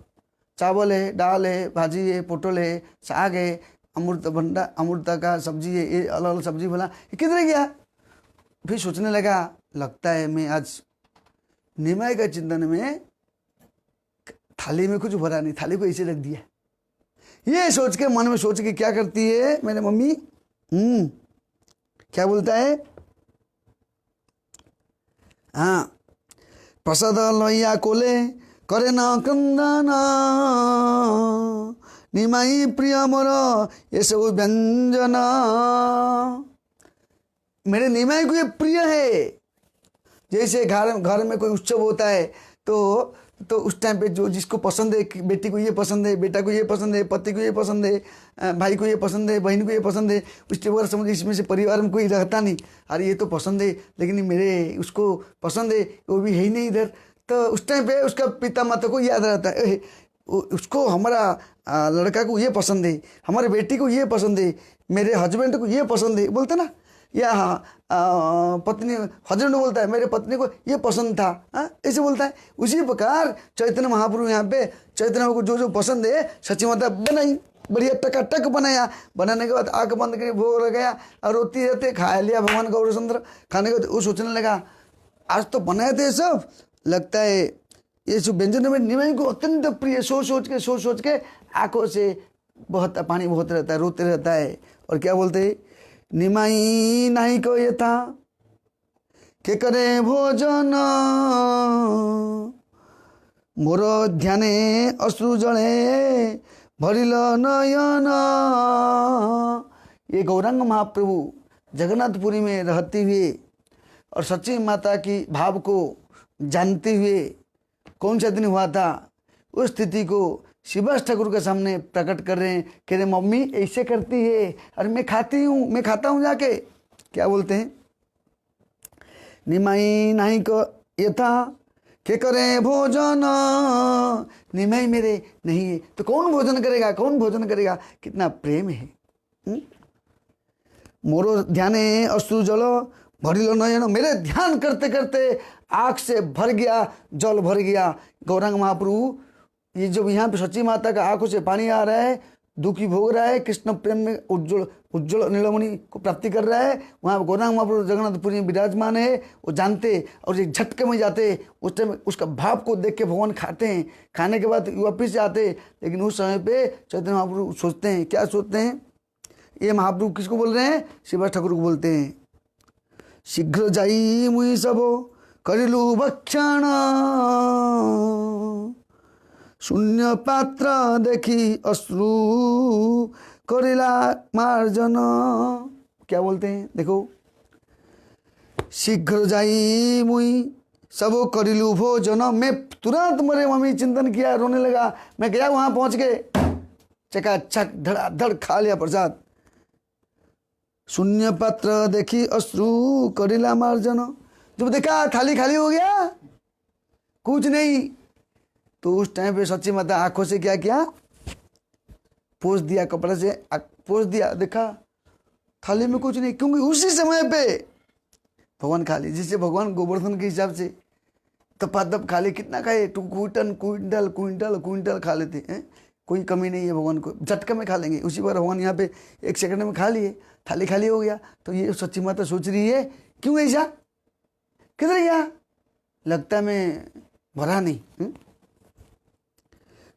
चावल है, दाल है, भाजी है, पोटल है, साग है, अमृता का सब्जी है, ये अलग अलग सब्जी बोला, ये किधर गया। फिर सोचने लगा, लगता है मैं आज निमाई का चिंतन में थाली में कुछ भरा नहीं, थाली को ऐसे रख दिया। ये सोच के मन में सोच के क्या करती है मेरे मम्मी, क्या बोलता है, हाँ, प्रसाद लैया कोले करे न क्रंदन निमाई प्रिय मोर ये सब व्यंजन। मेरे निमाई को ये प्रिय है। जैसे घर में कोई उत्सव होता है तो तो उस टाइम पे जो जिसको पसंद है कि बेटी को ये पसंद है, बेटा को ये पसंद है, पति को ये पसंद है, भाई को ये पसंद है, बहन को ये पसंद है, उसके बाद समझ इसमें से परिवार में कोई रहता नहीं, अरे ये तो पसंद है लेकिन मेरे उसको पसंद है वो भी है ही नहीं इधर। तो उस टाइम पे उसका पिता माता को याद रहता है उसको हमारा लड़का को ये पसंद है, हमारे बेटी को ये पसंद है, मेरे हस्बैंड को ये पसंद है, बोलते ना, या पत्नी हस्बैंड बोलता है मेरे पत्नी को ये पसंद था, ऐसे बोलता है। उसी प्रकार चैतन्य महाप्रभु यहाँ पे चैतन्य को जो जो पसंद है सच्ची माता बनाई, बढ़िया टकाटक बनाया। बनाने के बाद आँख बंद करके भोग लगाया और रोती रहते खा लिया भगवान गौरचंद्र। खाने के बाद वो सोचने लगा आज तो बनाए थे सब, लगता है ये सब व्यंजन में निमाई को अत्यंत प्रिय, सोच सोच के आंखों से बहुत पानी बहुत रहता है, रोते रहता है। और क्या बोलते हैं, निमाई नहीं को ये था के करे भोजन मोर ध्याने अश्रु जले भरिल नयन। ये गौरांग महाप्रभु जगन्नाथपुरी में रहते हुए और सच्ची माता की भाव को जानते हुए कौन सा दिन हुआ था उस स्थिति को शिवास ठाकुर के सामने प्रकट कर रहे हैं। कह रहे मम्मी ऐसे करती है और मैं खाती हूँ, मैं खाता हूँ जाके। क्या बोलते हैं, निमाई नहीं को ये था के करे भोजन, निमाई मेरे नहीं है तो कौन भोजन करेगा, कौन भोजन करेगा। कितना प्रेम है। मोरो ध्याने अश्रु जल भरिलो नयन, मेरे ध्यान करते करते आँख से भर गया, जल भर गया। गौरांग महाप्रभु ये जो यहाँ पे सच्ची माता का आंखों से पानी आ रहा है, दुखी भोग रहा है, कृष्ण प्रेम में उज्जवल नीलमणि को प्राप्ति कर रहा है, वहाँ गौरांग महाप्रभु जगन्नाथपुरी में विराजमान है। वो जानते और एक झटके में जाते, उस टाइम उसका भाव को देख के भगवान खाते हैं। खाने के बाद वापिस आते, लेकिन उस समय पे चैतन्य महाप्रभु सोचते हैं, क्या सोचते हैं, ये महाप्रभु किसको बोल रहे हैं, शिवास ठाकुर को बोलते हैं। शीघ्र जाई मुई सब करिलु भक्षण शून्य पात्र देखी अश्रु करिला मार्जन। क्या बोलते हैं, देखो, शीघ्र जाई मुई सब करिलु भोजन, मैं तुरंत मेरे मम्मी चिंतन किया, रोने लगा। मैं गया वहां पहुंच के चकाचक धड़ाधड़ खा लिया प्रसाद। शून्य पात्र देखी अश्रु करिला मार्जन, जब देखा खाली खाली हो गया, कुछ नहीं, तो उस टाइम पे सच्ची माता आंखों से क्या किया, पोंछ दिया, कपड़े से पोंछ दिया, देखा थाली में कुछ नहीं, क्योंकि उसी समय पे भगवान खा ली। जिससे भगवान गोवर्धन के हिसाब से तपादप खा ले, कितना खाए, 2 क्विंटल खा लेते हैं, कोई कमी नहीं है भगवान को, झटके में खा लेंगे। उसी बार भगवान यहाँ पे 1 सेकंड में खा लिए, थाली खाली हो गया। तो ये सच्ची माता सोच रही है क्यों ऐसा, किधर गया, लगता है मैं भरा नहीं।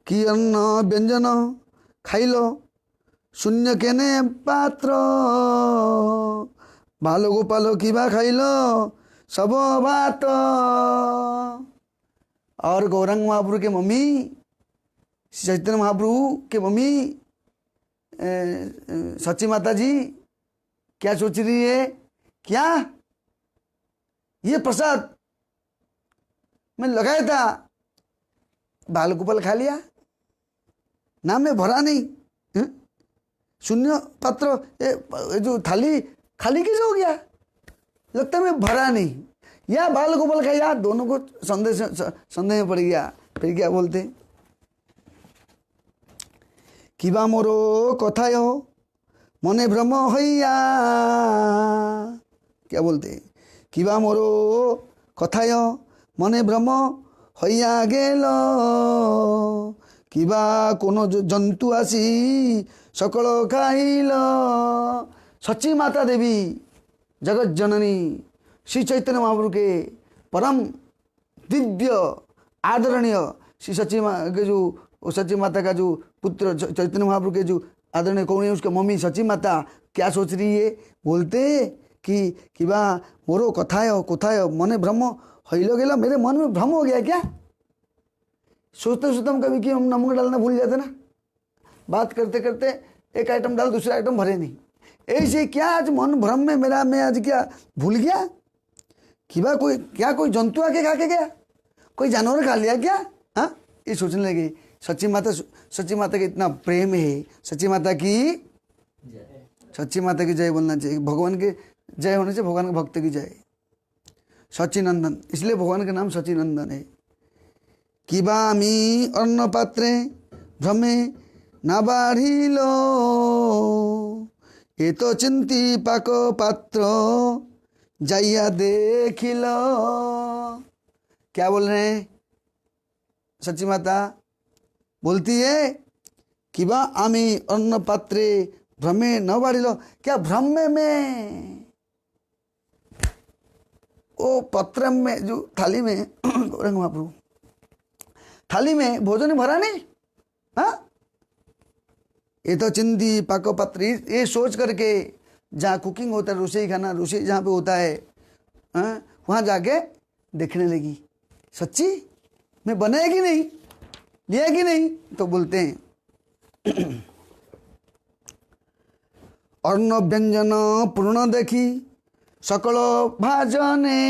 कि अन्न व्यंजन खाइलो शून्य केने पात्र, भालो गोपालो किबा खाइलो सब बात। और गौरांग महाप्रभु के मम्मी, चैतन्य महाप्रभु के मम्मी सच्ची माता जी क्या सोच रही है, क्या ये प्रसाद मैं लगाया था, बाल गोपाल खा लिया ना, मैं भरा नहीं, शून्य पात्र जो थाली खाली कैसे हो गया, लगता है मैं भरा नहीं, या बाल गोपाल खाया, दोनों को संदेह में पड़ गया। फिर क्या बोलते, किबा मोरो कथाय मने भ्रम हइया। क्या बोलते, किबा मोरो कथाय मने भ्रम हइया गेल, किबा कोनो जंतु आसी सकल खाइल। सच्ची माता देवी जगत जननी श्री चैतन्य महाप्रभु के परम दिव्य आदरणीय श्री सच्ची के जो सच्ची माता का जो पुत्र चैतन्य महाप्रभु के जो आदरणीय कौन है, उसका मम्मी सच्ची माता क्या सोच रही है, बोलते कि बा मोरो कथाय मने भ्रम हइलो गेलो, मेरे मन में भ्रम हो गया क्या। सोचते सोचते हम कभी कि हम नमक डालना भूल जाते ना, बात करते करते एक आइटम डाल दूसरा आइटम भरे नहीं, ऐसे क्या आज मन भ्रम में मेरा, मैं आज क्या भूल गया कि बा कोई जंतु आके खा के गया, कोई जानवर खा लिया क्या, हाँ, ये सोचने लगे सच्ची माता का इतना प्रेम है, सच्ची माता की जय बोलना चाहिए, भगवान के जय होने से भगवान के भक्त की जय। सच्चिनंदन, इसलिए भगवान का नाम सच्चिनंदन है। किबामी अन्न पात्रे भ्रमे ना बाढ़िल, ये तो चिंती पाक पात्र जाइया देखिल। क्या बोल रहे हैं? सच्ची माता बोलती है कि बा आमी अन्न पात्रे भ्रमे न बाढ़िल। क्या भ्रम में वो पत्र में जो थाली में गौरंग महाप्रभु थाली में भोजन भरा नहीं। हाँ, ये तो चिंदी पाको पत्र, ये सोच करके जहाँ कुकिंग होता है, रसोई खाना रसोई जहाँ पे होता है, हाँ, वहाँ जाके देखने लगी सच्ची में बनाया कि नहीं, लिया कि नहीं। तो बोलते हैं अन्न व्यंजन पूर्ण देखी सकल भाजने,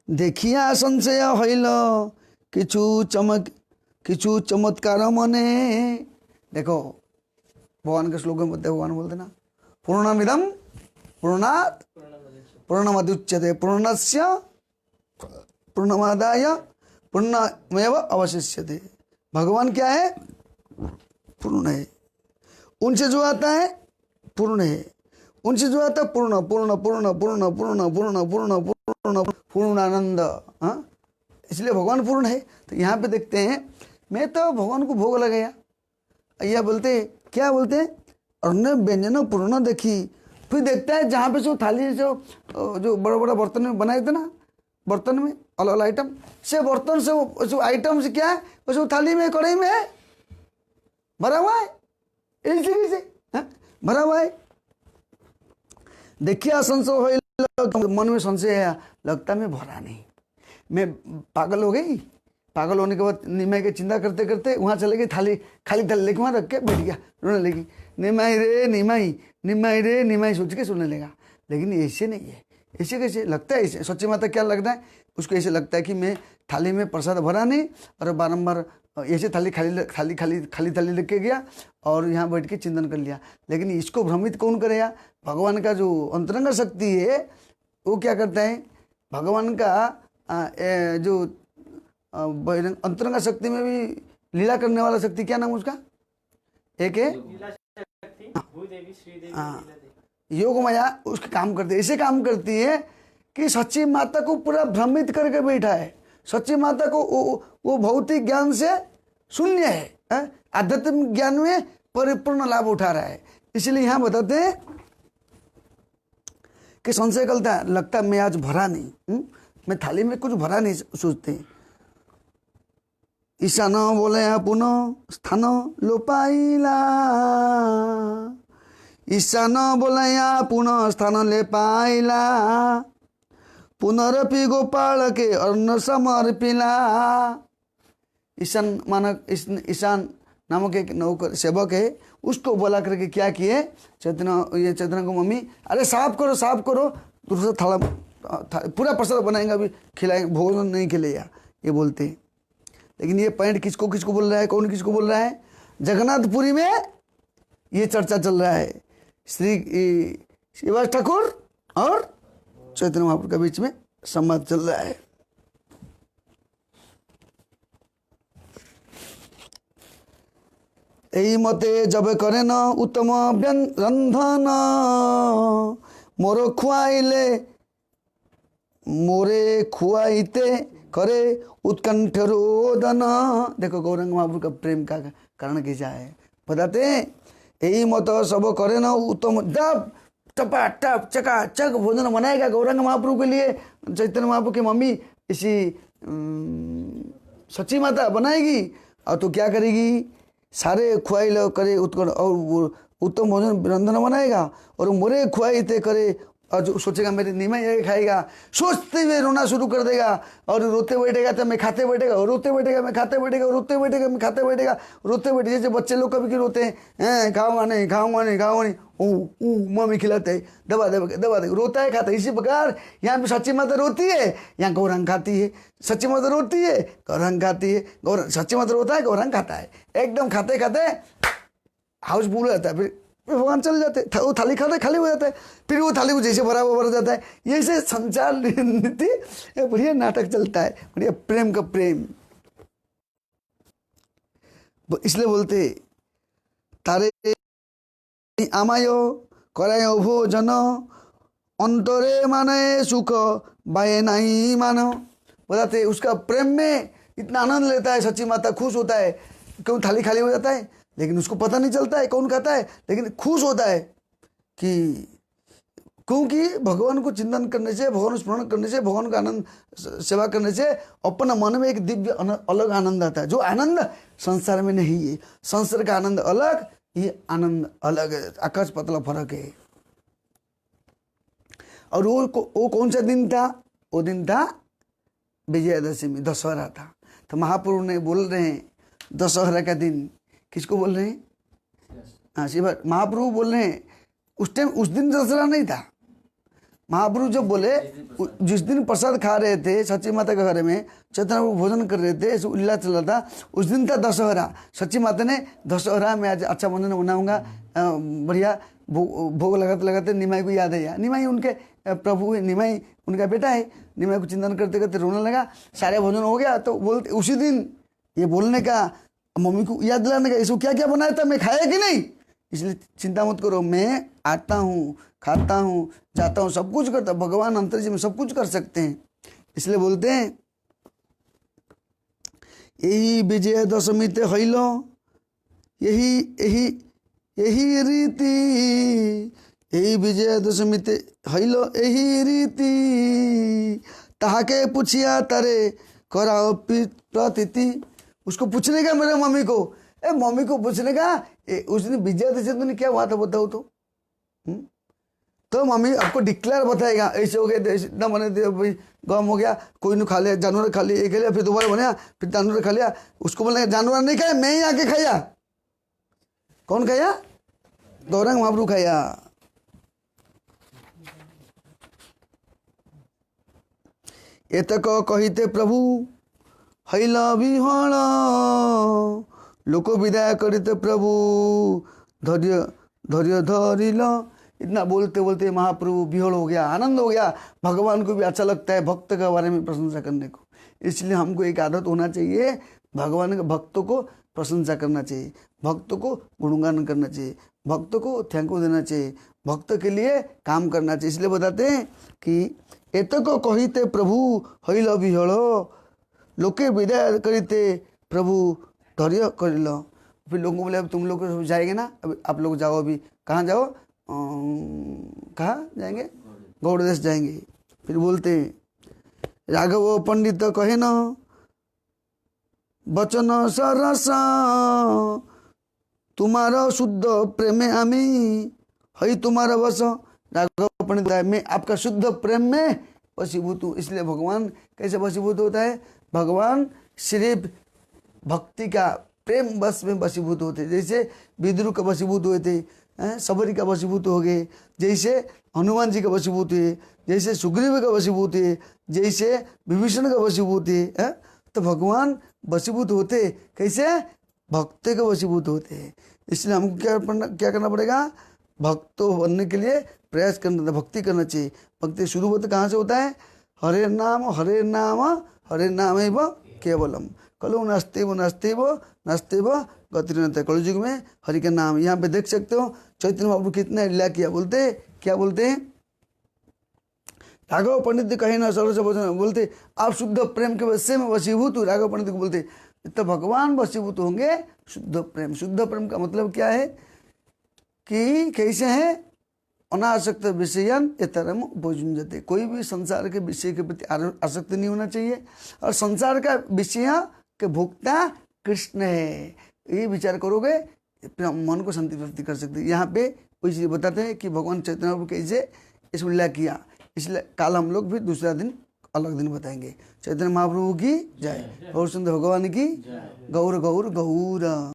देखिया संशय हईल किछु चमत्कार मने। देखो भगवान के श्लोक में भगवान बोलते ना, पूर्णमिदं पूर्णात् पूर्णमदुच्यते पूर्णस्य पूर्णमादाय पूर्णमेव अवशिष्यते। भगवान क्या है? पूर्ण है। उनसे जो आता है पूर्ण है, उनसे जो आता है पूर्ण पूर्ण पूर्ण पूर्ण पूर्ण पूर्ण पूर्ण पूर्ण पूर्णानंद। हाँ, इसलिए भगवान पूर्ण है। तो यहाँ पे देखते हैं, मैं तो भगवान को भोग लगाया, यह बोलते क्या बोलते हैं, अन्न व्यंजन पूर्ण देखी। फिर देखता है जहाँ पे जो थाली जो बड़ा बड़ा बर्तन में बनाए थे ना, बर्तन में अलग अलग आइटम से, बर्तन से जो आइटम से क्या है वो सब थाली में कढ़ाई में है भरा हुआ है, इसी से भरा हुआ है। देखिए संशय हो, मन में संशय है, लगता मैं भरा नहीं, मैं पागल हो गई। पागल होने के बाद निमाई की चिंता करते करते वहाँ चले गए, थाली खाली थाली लेके वहाँ रख के बैठ गया, रोने लगी, निमाई रे निमाई, निमाई रे निमाई सोच के सुनने लगा। लेकिन ऐसे नहीं है, ऐसे कैसे लगता है? ऐसे सच्ची माता क्या लगता है उसको? ऐसे लगता है कि मैं थाली में प्रसाद भरा नहीं और बारंबार ऐसे थाली खाली खाली खाली खाली थाली लेके गया और यहाँ बैठ के चिंतन कर लिया। लेकिन इसको भ्रमित कौन करेगा? भगवान का जो अंतरंग शक्ति है वो क्या करता है, भगवान का जो अंतरंग शक्ति में भी लीला करने वाला शक्ति, क्या नाम उसका? एक है योग माया, उसके काम करती है। ऐसे काम करती है कि सच्ची माता को पूरा भ्रमित करके बैठा है। सच्ची माता को वो भौतिक ज्ञान से शून्य है, आध्यात्मिक ज्ञान में परिपूर्ण लाभ उठा रहा है। इसलिए यहाँ बताते हैं कि संशय करता है, लगता है मैं आज भरा नहीं, मैं थाली में कुछ भरा नहीं सोचते हैं। ईशान बोले पुनः स्थान लो पाइला, ईशान बोलया पुनः स्थान ले पाइला, पुनरपि गोपाल के अन्न समर्पिला। ईशान मानक ईशान नामक एक नौकर सेवक है, उसको बोला करके क्या किए चैतन्य को, मम्मी अरे साफ करो दूसरा थाला पूरा प्रसाद बनाएंगे, अभी खिलाएंगे, भोजन नहीं खिलेगा, ये बोलते हैं। लेकिन ये पॉइंट किसको बोल रहा है, कौन किसको बोल रहा है? जगन्नाथपुरी में ये चर्चा चल रहा है, श्री श्रीवास ठाकुर और चैतन्य महाप्रभु के बीच में संवाद चल रहा है। यही मते जब करे न उत्तम रंधन, मोरे खुआइते करे उत्कंठ रोदन। देखो गौरंग महाप्रभु का प्रेम का कारण कैसा है, बताते हैं। यही मत सब करे न उत्तम, जब टपा टप चका चक भोजन बनाएगा गौरंग महाप्रभु के लिए, चैतन्य महाप्रभु की मम्मी इसी सच्ची माता बनाएगी, और तो क्या करेगी, सारे खुआई लो करे उत्कंठ और उत्तम भोजन रंधन बनाएगा, और मोरे खुआई ते करे और जो सोचेगा मेरे निमाई ये खाएगा, सोचते हुए रोना शुरू कर देगा, और रोते बैठेगा तो मैं खाते बैठेगा, और रोते बैठेगा मैं खाते बैठेगा, रोते बैठेगा मैं खाते बैठेगा, रोते बैठे जैसे बच्चे लोग कभी रोते हैं, खाऊंगा नहीं खाऊंगा नहीं खाऊंगा नहीं, ऊ मम्मी खिलाते है, दबा दबा दे, रोता है खाता है। इसी प्रकार यहाँ पे सच्ची माता रोती है, यहाँ गौरंग खाती है। सच्ची माता रोती है, गौरंग खाती है। गौरंग सच्ची माता रोता है, गौरंग खाता है। एकदम खाते खाते हाउस फुल हो जाता है, फिर भगवान चले जाते, वो थाली खाते खाली हो जाता है, फिर वो थाली को जैसे भरा वो भर जाता है। ये से संचार नीति बढ़िया नाटक चलता है, बढ़िया प्रेम का प्रेम। इसलिए बोलते तारे आमायो कराय भोजन अंतरे माने सुख बाये नहीं मानो। बताते उसका प्रेम में इतना आनंद लेता है, सच्ची माता खुश होता है। क्यों थाली खाली हो जाता है, लेकिन उसको पता नहीं चलता है कौन खाता है, लेकिन खुश होता है कि क्योंकि भगवान को चिंतन करने से, भगवान को स्मरण करने से, भगवान का आनंद सेवा करने से अपना मन में एक दिव्य अलग आनंद आता है, जो आनंद संसार में नहीं है। संसार का आनंद अलग, ये आनंद अलग है, आकाश पतला फर्क है। और वो कौन सा दिन था? वो दिन था विजयादशमी, दशहरा था। तो महाप्रभु ने बोल रहे हैं दशहरा का दिन, किसको बोल रहे हैं? हाँ शिव महाप्रभु बोल रहे हैं। उस टाइम उस दिन दशहरा नहीं था। महाप्रभु जब बोले, जिस दिन प्रसाद खा रहे थे सच्ची माता के घर में, चैतन्य प्रभु भोजन कर रहे थे, ऐसे उल्लास चल रहा था, उस दिन था दशहरा। सच्ची माता ने दशहरा में आज अच्छा भोजन बनाऊंगा, बढ़िया भोग लगाते लगाते निमाई को याद है। निमाई उनके प्रभु है, निमाई उनका बेटा है। निमाई को चिंतन करते करते रोने लगा, सारे भोजन हो गया। तो बोलते उसी दिन ये बोलने का, मम्मी को याद दिलाने का, इसको क्या क्या बनाया था, मैं खाया कि नहीं। इसलिए चिंता मत करो, मैं आता हूँ, खाता हूँ, जाता हूँ, सब कुछ करता। भगवान अंतर्जी में सब कुछ कर सकते हैं। इसलिए बोलते हैं यही विजयदशमी ते हईल, यही यही यही रीति, यही विजयदशमी ते हईल यही रीति, ताके पूछिया तारे कराओ प्रतीति। उसको पूछने का मेरे मम्मी को, मम्मी को पूछने का, उस दिन विजयदशमी ने क्या हुआ था बताओ तो। तो मम्मी आपको डिक्लेयर बताएगा, ऐसे हो गया, इतना बने थे भाई, गम हो गया, कोई ने खा लिया, जानवर खा लिया, खा लिया, फिर दोबारा बनाया, फिर जानवर खा लिया। उसको बोलने जानवर नहीं खाया, मैं ही आके खाया। कौन खाया? गौरंग महाप्रभु खाया। एतक कहिते प्रभु हईल विहल, लोक विदाय करते प्रभु धैर्य धैर्य धरिल। इतना बोलते बोलते महाप्रभु विहल हो गया, आनंद हो गया। भगवान को भी अच्छा लगता है भक्त के बारे में प्रशंसा करने को। इसलिए हमको एक आदत होना चाहिए, भगवान के भक्तों को प्रशंसा करना चाहिए, भक्त को गुणगान करना चाहिए, भक्त को थैंक यू देना चाहिए, भक्त के लिए काम करना चाहिए। इसलिए बताते हैं कि एतक कहिते प्रभु हईल विहल, लोके विदाय करते प्रभु धैर्य करिल। फिर लोगों को बोले अब तुम लोग जाएंगे ना, अब आप लोग जाओ, अभी कहाँ जाओ, कहाँ जाएंगे? गौड़ देश जाएंगे। फिर बोलते राघव पंडित कहे न बचन सरस, तुम्हारा शुद्ध प्रेमे आमी हई तुम्हारा बस। राघव पंडित है, मैं आपका शुद्ध प्रेम में वशीभूत हूँ। इसलिए भगवान कैसे वशीभूत होता है? भगवान सिर्फ भक्ति का प्रेम बस में वशीभूत होते, जैसे विदुर का वशीभूत हुए थे, सबरी का वशीभूत हो गए, जैसे हनुमान जी का वशीभूत हुए, जैसे सुग्रीव का वशीभूत हुए, जैसे विभीषण का वशीभूत हुए। तो भगवान वशीभूत होते कैसे? भक्त के वशीभूत होते हैं। इसलिए हमको क्या करना पड़ेगा? भक्त बनने के लिए प्रयास करना, भक्ति करना चाहिए। भक्ति शुरू होते कहाँ से होता है? हरे नाम हरे नाम हरे नाम एव केवलम, कलु नस्तेव नस्तेव नस्तेव गतिरनते। कलयुग में हरि का नाम, यहाँ पे देख सकते हो चैतन्य महाप्रभु कितना लीला किया। बोलते क्या बोलते हैं? राघव पंडित कहे ना सरस वचन, बोलते आप शुद्ध प्रेम के वश में वशीभूत हूँ। राघव पंडित को बोलते तो भगवान वशीभूत होंगे शुद्ध प्रेम। शुद्ध प्रेम का मतलब क्या है कि कैसे है? अनासक्त विषयन इतरम उपयुज्यते। कोई भी संसार के विषय के प्रति आसक्त नहीं होना चाहिए, और संसार का विषय के भोक्ता कृष्ण है, ये विचार करोगे अपने मन को शांति प्राप्ति कर सकते। यहाँ पे कोई चीज़ बताते हैं कि भगवान चैतन्य प्रभु कैसे इसमें उल्लेख किया, इसलिए कल हम लोग भी दूसरा दिन अलग दिन बताएंगे। चैतन्य महाप्रभु की जय, गौर सुंदर भगवान की, गौर गौर गौर।